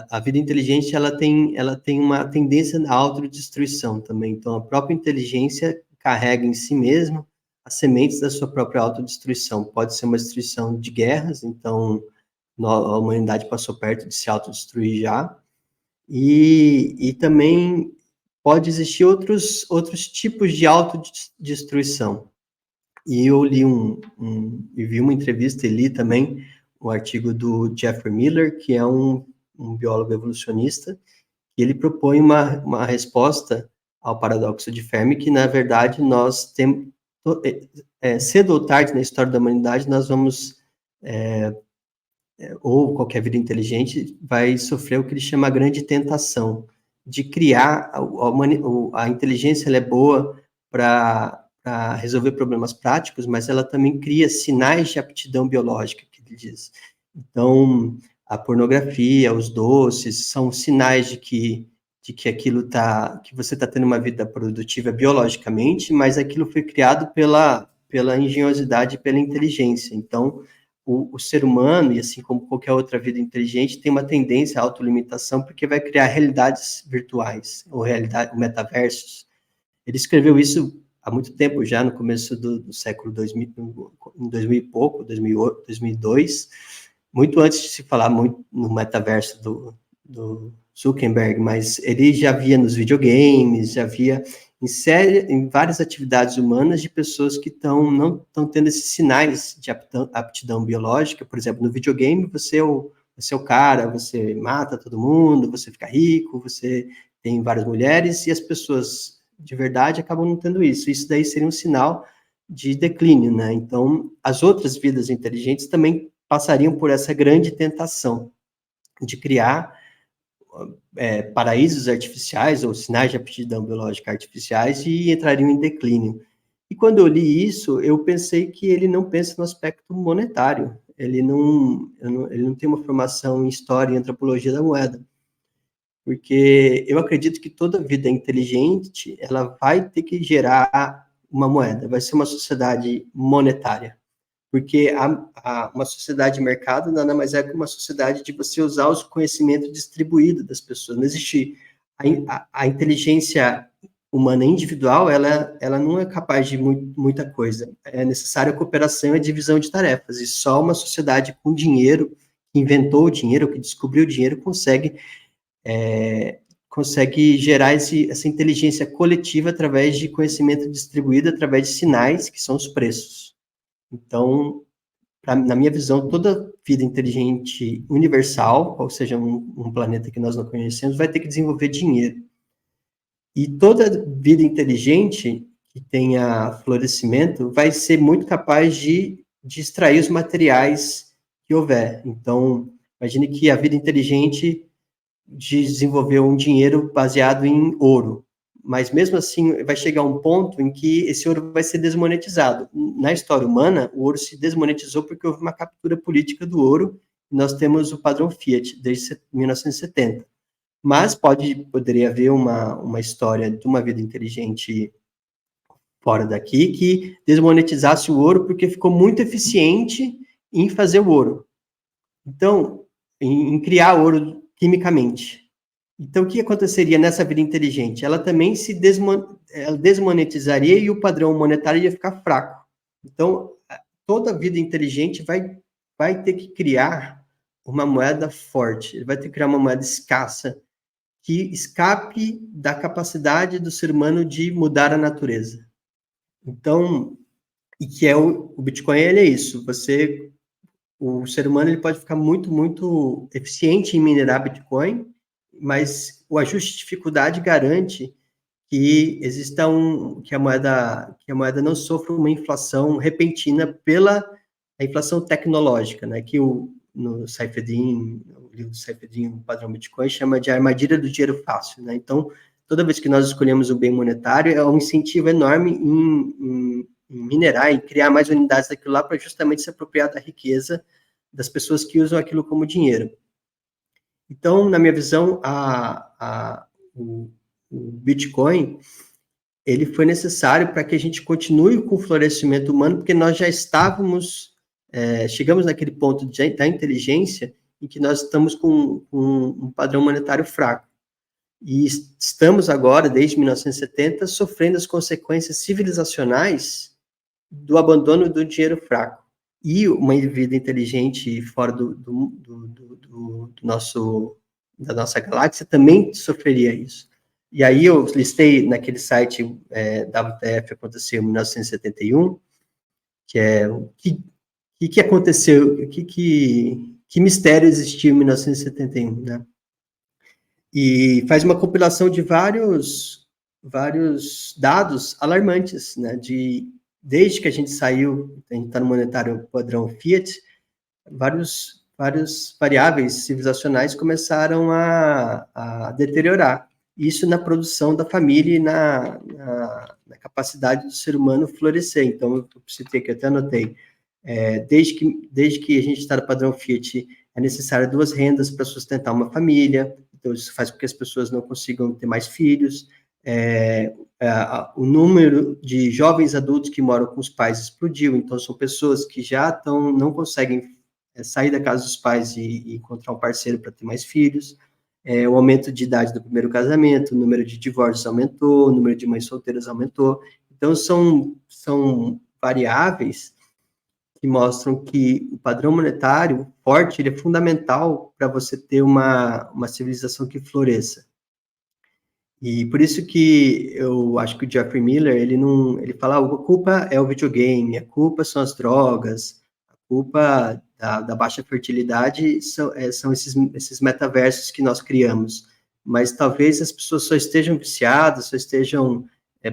S2: a vida inteligente ela tem uma tendência à autodestruição também. Então, a própria inteligência carrega em si mesma as sementes da sua própria autodestruição. Pode ser uma destruição de guerras, então a humanidade passou perto de se autodestruir já, e também pode existir outros tipos de autodestruição. E eu e vi uma entrevista e li também um artigo do Jeffrey Miller, que é um biólogo evolucionista, e ele propõe uma resposta ao paradoxo de Fermi, que, na verdade, nós temos, cedo ou tarde na história da humanidade, nós vamos, ou qualquer vida inteligente, vai sofrer o que ele chama a grande tentação, de criar, a inteligência ela é boa para resolver problemas práticos, mas ela também cria sinais de aptidão biológica, que ele diz. Então, a pornografia, os doces, são sinais de que que você está tendo uma vida produtiva biologicamente, mas aquilo foi criado pela engenhosidade e pela inteligência. Então, o ser humano, e assim como qualquer outra vida inteligente, tem uma tendência à autolimitação, porque vai criar realidades virtuais, ou metaversos. Ele escreveu isso há muito tempo já, no começo do século 2000, em 2000 e pouco, 2008, 2002, muito antes de se falar muito no metaverso do Zuckerberg, mas ele já via nos videogames, já via em várias atividades humanas de pessoas que não estão tendo esses sinais de aptidão biológica. Por exemplo, no videogame você é o cara, você mata todo mundo, você fica rico, você tem várias mulheres, e as pessoas de verdade acabam não tendo isso. Isso daí seria um sinal de declínio, né? Então, as outras vidas inteligentes também passariam por essa grande tentação de criar paraísos artificiais ou sinais de aptidão biológica artificiais e entrariam em declínio. E quando eu li isso, eu pensei que ele não pensa no aspecto monetário. Ele não tem uma formação em história e antropologia da moeda. Porque eu acredito que toda vida inteligente, ela vai ter que gerar uma moeda, vai ser uma sociedade monetária. Porque uma sociedade de mercado nada mais é que uma sociedade de você usar o conhecimento distribuído das pessoas. Não existe a inteligência humana individual, ela não é capaz de muita coisa. É necessária a cooperação e a divisão de tarefas. E só uma sociedade com dinheiro que inventou o dinheiro, que descobriu o dinheiro, consegue gerar essa inteligência coletiva através de conhecimento distribuído, através de sinais, que são os preços. Então, na minha visão, toda vida inteligente universal, ou seja, um planeta que nós não conhecemos, vai ter que desenvolver dinheiro. E toda vida inteligente que tenha florescimento vai ser muito capaz de extrair os materiais que houver. Então, imagine que a vida inteligente desenvolveu um dinheiro baseado em ouro, mas mesmo assim vai chegar um ponto em que esse ouro vai ser desmonetizado. Na história humana, o ouro se desmonetizou porque houve uma captura política do ouro, e nós temos o padrão Fiat desde 1970. Mas poderia haver uma história de uma vida inteligente fora daqui que desmonetizasse o ouro porque ficou muito eficiente em fazer o ouro. Então, em criar ouro quimicamente. Então, o que aconteceria nessa vida inteligente? Ela também ela desmonetizaria e o padrão monetário ia ficar fraco. Então, toda vida inteligente vai ter que criar uma moeda forte, ele vai ter que criar uma moeda escassa, que escape da capacidade do ser humano de mudar a natureza. Então, e que o Bitcoin, ele é isso, o ser humano ele pode ficar muito, muito eficiente em minerar Bitcoin, mas o ajuste de dificuldade garante que exista que a moeda não sofra uma inflação repentina pela inflação tecnológica, né? Que no Saifedean, o livro do Saifedean, o padrão Bitcoin, chama de armadilha do dinheiro fácil, né? Então, toda vez que nós escolhemos o bem monetário, é um incentivo enorme em minerar e criar mais unidades daquilo lá para justamente se apropriar da riqueza das pessoas que usam aquilo como dinheiro. Então, na minha visão, o Bitcoin, ele foi necessário para que a gente continue com o florescimento humano, porque nós já chegamos naquele ponto da inteligência em que nós estamos com um padrão monetário fraco. E estamos agora, desde 1970, sofrendo as consequências civilizacionais do abandono do dinheiro fraco. E uma vida inteligente fora da nossa galáxia também sofreria isso. E aí eu listei naquele site WTF aconteceu em 1971, que é o que aconteceu, que mistério existiu em 1971, né? E faz uma compilação de vários dados alarmantes, né? Desde que a gente saiu, a gente está no monetário padrão Fiat, várias variáveis civilizacionais começaram a deteriorar. Isso na produção da família e na capacidade do ser humano florescer. Então, eu citei que eu até anotei, desde que a gente está no padrão Fiat, é necessário 2 rendas para sustentar uma família, então isso faz com que as pessoas não consigam ter mais filhos, o número de jovens adultos que moram com os pais explodiu, então são pessoas que já não conseguem sair da casa dos pais e encontrar um parceiro para ter mais filhos, o aumento de idade do primeiro casamento, o número de divórcios aumentou, o número de mães solteiras aumentou, então são variáveis que mostram que o padrão monetário forte ele é fundamental para você ter uma civilização que floresça. E por isso que eu acho que o Geoffrey Miller, ele fala, a culpa é o videogame, a culpa são as drogas, a culpa da baixa fertilidade são esses metaversos que nós criamos. Mas talvez as pessoas só estejam viciadas, só estejam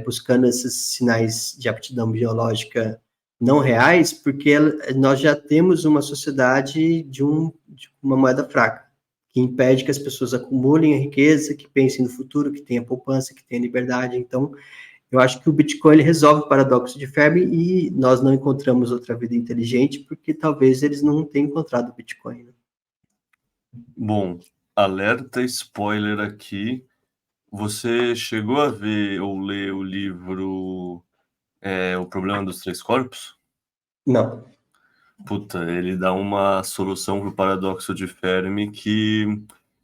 S2: buscando esses sinais de aptidão biológica não reais, porque nós já temos uma sociedade de uma moeda fraca, que impede que as pessoas acumulem a riqueza, que pensem no futuro, que tenha poupança, que tenha liberdade. Então, eu acho que o Bitcoin ele resolve o paradoxo de Fermi e nós não encontramos outra vida inteligente porque talvez eles não tenham encontrado o Bitcoin. Né?
S1: Bom, alerta spoiler aqui. Você chegou a ver ou ler o livro O Problema dos Três Corpos?
S2: Não.
S1: Puta, ele dá uma solução para o paradoxo de Fermi que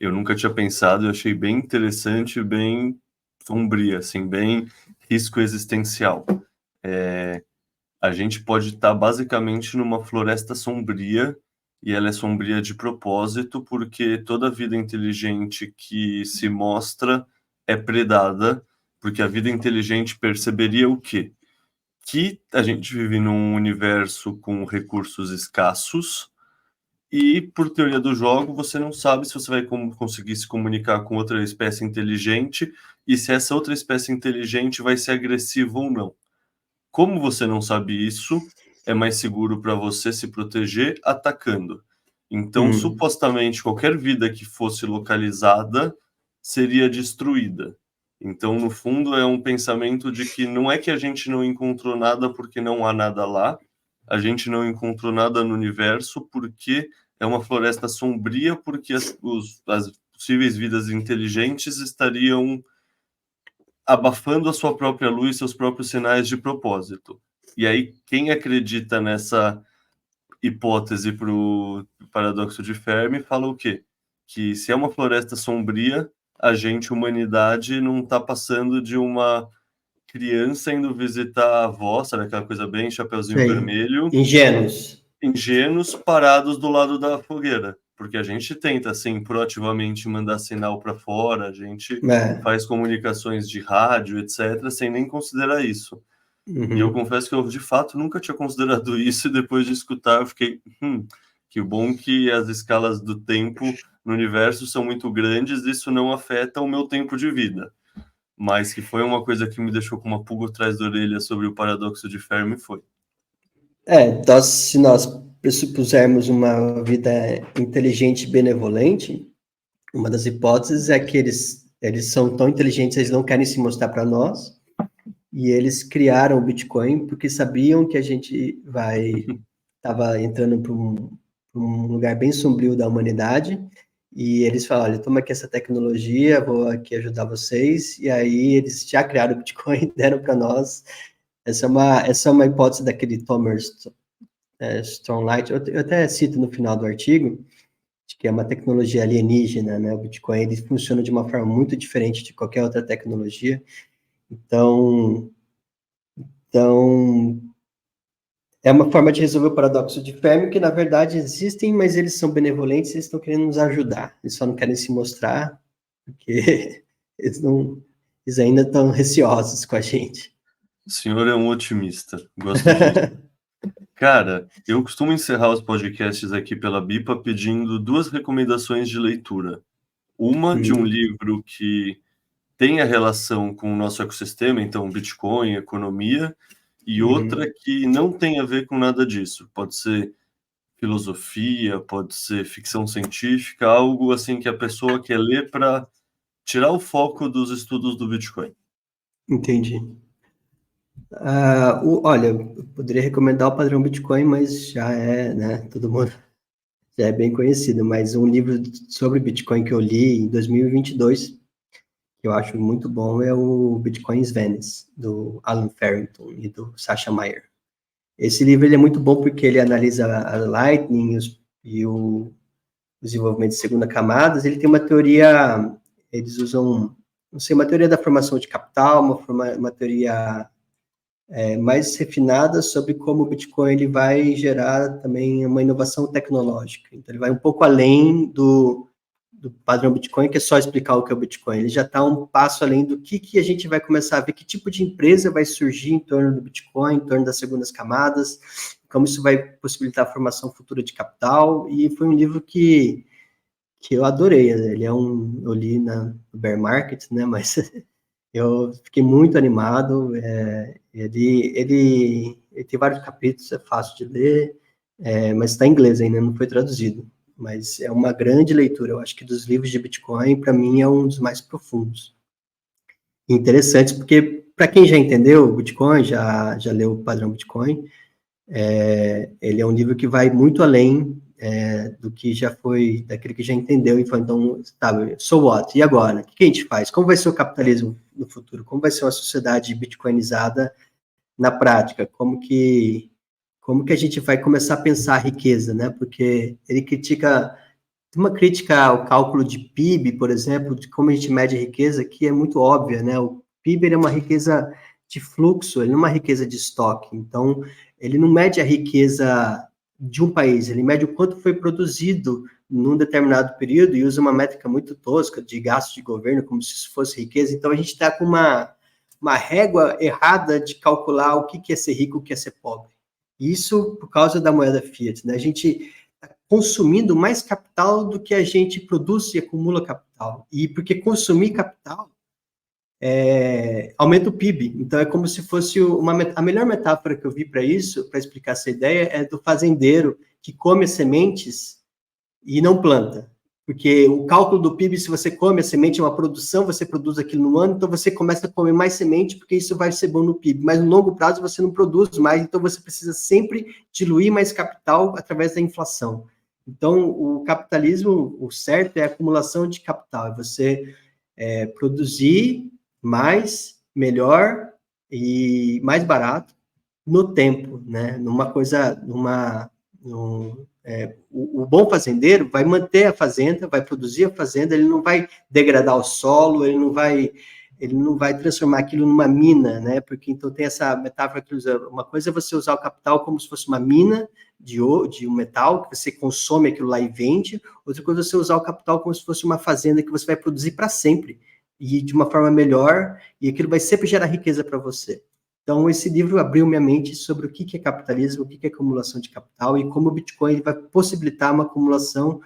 S1: eu nunca tinha pensado e achei bem interessante, bem sombria, assim, bem risco existencial. A gente pode estar basicamente numa floresta sombria e ela é sombria de propósito, porque toda vida inteligente que se mostra é predada, porque a vida inteligente perceberia o quê? Que a gente vive num universo com recursos escassos, e, por teoria do jogo, você não sabe se você vai conseguir se comunicar com outra espécie inteligente e se essa outra espécie inteligente vai ser agressiva ou não. Como você não sabe isso, é mais seguro para você se proteger atacando. Então, supostamente, qualquer vida que fosse localizada seria destruída. Então, no fundo, é um pensamento de que não é que a gente não encontrou nada porque não há nada lá, a gente não encontrou nada no universo porque é uma floresta sombria, porque as possíveis vidas inteligentes estariam abafando a sua própria luz, seus próprios sinais de propósito. E aí, quem acredita nessa hipótese para o paradoxo de Fermi fala o quê? Que se é uma floresta sombria, a gente, humanidade, não está passando de uma criança indo visitar a avó, sabe aquela coisa bem Chapeuzinho Vermelho? Ingênuos parados do lado da fogueira, porque a gente tenta, assim, proativamente mandar sinal para fora, a gente faz comunicações de rádio, etc., sem nem considerar isso. E eu confesso que eu, de fato, nunca tinha considerado isso, e depois de escutar, eu fiquei, que bom que as escalas do tempo no universo são muito grandes, isso não afeta o meu tempo de vida. Mas que foi uma coisa que me deixou com uma pulga atrás da orelha sobre o paradoxo de Fermi, foi.
S2: Então, se nós pressupusermos uma vida inteligente e benevolente, uma das hipóteses é que eles são tão inteligentes, eles não querem se mostrar para nós, e eles criaram o Bitcoin porque sabiam que a gente estava entrando para um lugar bem sombrio da humanidade, e eles falaram, olha, toma aqui essa tecnologia, vou aqui ajudar vocês, e aí eles já criaram o Bitcoin e deram para nós. Essa é uma hipótese daquele Thomas Stronglight, eu até cito no final do artigo, que é uma tecnologia alienígena, né? O Bitcoin ele funciona de uma forma muito diferente de qualquer outra tecnologia. Então é uma forma de resolver o paradoxo de Fermi, que na verdade existem, mas eles são benevolentes, eles estão querendo nos ajudar. Eles só não querem se mostrar, porque eles ainda estão receosos com a gente.
S1: O senhor é um otimista, gosto disso. Cara, eu costumo encerrar os podcasts aqui pela BIPA pedindo 2 recomendações de leitura. Uma de um livro que tem a relação com o nosso ecossistema, então Bitcoin, economia, e outra que não tem a ver com nada disso. Pode ser filosofia, pode ser ficção científica, algo assim que a pessoa quer ler para tirar o foco dos estudos do Bitcoin.
S2: Entendi. Olha, eu poderia recomendar o Padrão Bitcoin, mas já é, né, todo mundo já é bem conhecido, mas um livro sobre Bitcoin que eu li em 2022, que eu acho muito bom, é o Bitcoin's Venice, do Alan Farrington e do Sasha Mayer. Esse livro ele é muito bom porque ele analisa a Lightning e o desenvolvimento de segunda camada. Ele tem uma teoria, eles usam, não sei, uma teoria da formação de capital, uma teoria mais refinada sobre como o Bitcoin ele vai gerar também uma inovação tecnológica. Então, ele vai um pouco além do padrão Bitcoin, que é só explicar o que é o Bitcoin. Ele já está um passo além do que a gente vai começar a ver, que tipo de empresa vai surgir em torno do Bitcoin, em torno das segundas camadas, como isso vai possibilitar a formação futura de capital, e foi um livro que eu adorei. Eu li no bear market, né, mas eu fiquei muito animado. Ele tem vários capítulos, é fácil de ler, mas está em inglês ainda, não foi traduzido. Mas é uma grande leitura. Eu acho que dos livros de Bitcoin, para mim, é um dos mais profundos. Interessantes, porque para quem já entendeu o Bitcoin, já leu o Padrão Bitcoin, ele é um livro que vai muito além do que já foi, daquele que já entendeu, e foi, então, sabe, so what? E agora? O que a gente faz? Como vai ser o capitalismo no futuro? Como vai ser uma sociedade bitcoinizada na prática? Como que a gente vai começar a pensar a riqueza, né? Porque ele critica, tem uma crítica ao cálculo de PIB, por exemplo, de como a gente mede a riqueza, que é muito óbvia, né? O PIB é uma riqueza de fluxo, ele não é uma riqueza de estoque. Então, ele não mede a riqueza de um país, ele mede o quanto foi produzido num determinado período e usa uma métrica muito tosca de gasto de governo, como se isso fosse riqueza. Então, a gente está com uma régua errada de calcular o que é ser rico e o que é ser pobre. Isso por causa da moeda fiat, né? A gente está consumindo mais capital do que a gente produz e acumula capital. E porque consumir capital aumenta o PIB. Então, é como se fosse a melhor metáfora que eu vi para isso, para explicar essa ideia, é do fazendeiro que come as sementes e não planta. Porque o cálculo do PIB, se você come a semente, é uma produção, você produz aquilo no ano, então você começa a comer mais semente, porque isso vai ser bom no PIB. Mas no longo prazo você não produz mais, então você precisa sempre diluir mais capital através da inflação. Então, o capitalismo, o certo é a acumulação de capital, é você produzir mais, melhor e mais barato no tempo, né? O bom fazendeiro vai manter a fazenda, vai produzir a fazenda, ele não vai degradar o solo, ele não vai transformar aquilo numa mina, né? Porque então tem essa metáfora que usa, uma coisa é você usar o capital como se fosse uma mina de um metal, que você consome aquilo lá e vende, outra coisa é você usar o capital como se fosse uma fazenda que você vai produzir para sempre, e de uma forma melhor, e aquilo vai sempre gerar riqueza para você. Então, esse livro abriu minha mente sobre o que é capitalismo, o que é acumulação de capital e como o Bitcoin vai possibilitar uma acumulação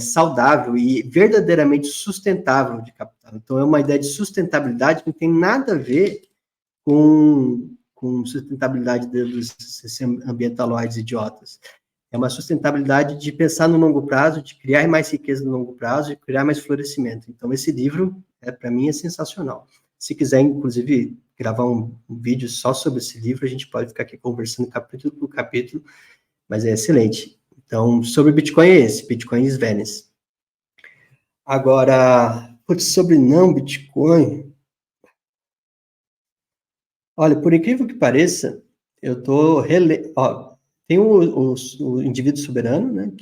S2: saudável e verdadeiramente sustentável de capital. Então, é uma ideia de sustentabilidade que não tem nada a ver com sustentabilidade dos ambientaloides idiotas. É uma sustentabilidade de pensar no longo prazo, de criar mais riqueza no longo prazo, de criar mais florescimento. Então, esse livro, para mim, é sensacional. Se quiser, inclusive, gravar um vídeo só sobre esse livro, a gente pode ficar aqui conversando capítulo por capítulo, mas é excelente. Então, sobre Bitcoin é esse, Bitcoin is Venice. Agora, sobre não Bitcoin... Olha, por incrível que pareça, eu estou tem o indivíduo soberano, né,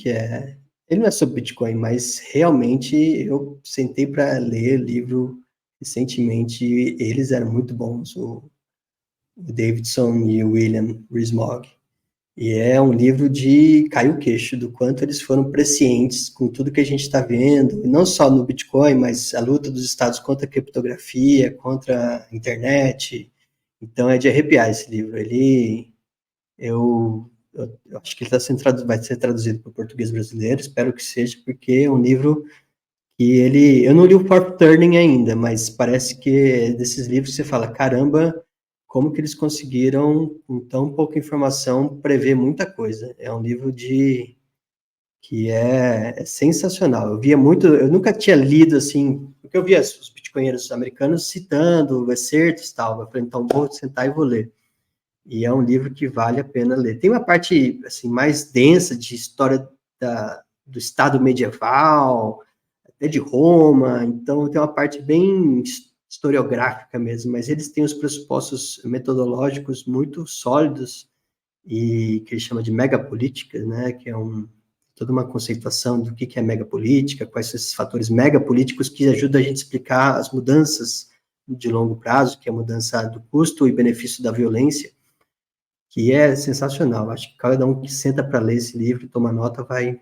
S2: ele não é sobre Bitcoin, mas realmente eu sentei para ler livro recentemente, eles eram muito bons, o Davidson e o William Rees-Mogg. E é um livro de cair o queixo do quanto eles foram prescientes com tudo que a gente está vendo, não só no Bitcoin, mas a luta dos Estados contra a criptografia, contra a internet. Então é de arrepiar esse livro. Eu acho que ele vai ser traduzido para o português brasileiro, espero que seja, porque é um livro que eu não li o Fourth Turning ainda, mas parece que é desses livros que você fala, caramba, como que eles conseguiram, com tão pouca informação, prever muita coisa. É um livro que é sensacional. Eu nunca tinha lido assim, porque eu via os bitcoinheiros americanos citando excertos e tal, eu falei, então vou sentar e vou ler. E é um livro que vale a pena ler. Tem uma parte assim, mais densa de história do Estado medieval, até de Roma, então tem uma parte bem historiográfica mesmo, mas eles têm os pressupostos metodológicos muito sólidos e que ele chama de megapolítica, né, que é toda uma conceituação do que é megapolítica, quais são esses fatores megapolíticos que ajudam a gente a explicar as mudanças de longo prazo, que é a mudança do custo e benefício da violência, que é sensacional. Acho que cada um que senta para ler esse livro e toma nota vai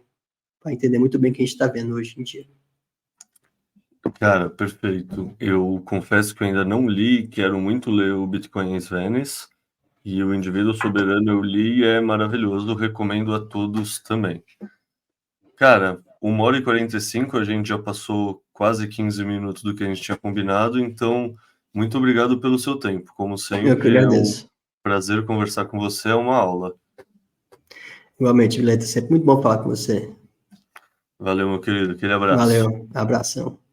S2: entender muito bem o que a gente está vendo hoje em dia.
S1: Cara, perfeito. Eu confesso que eu ainda não li, quero muito ler o Bitcoin is Venice, e o Indivíduo Soberano eu li e é maravilhoso, recomendo a todos também. Cara, 1h45, a gente já passou quase 15 minutos do que a gente tinha combinado, então muito obrigado pelo seu tempo. Como sempre,
S2: eu que agradeço.
S1: É um prazer conversar com você, é uma aula.
S2: Igualmente, Vilela, é sempre muito bom falar com você.
S1: Valeu, meu querido, aquele abraço.
S2: Valeu, abração.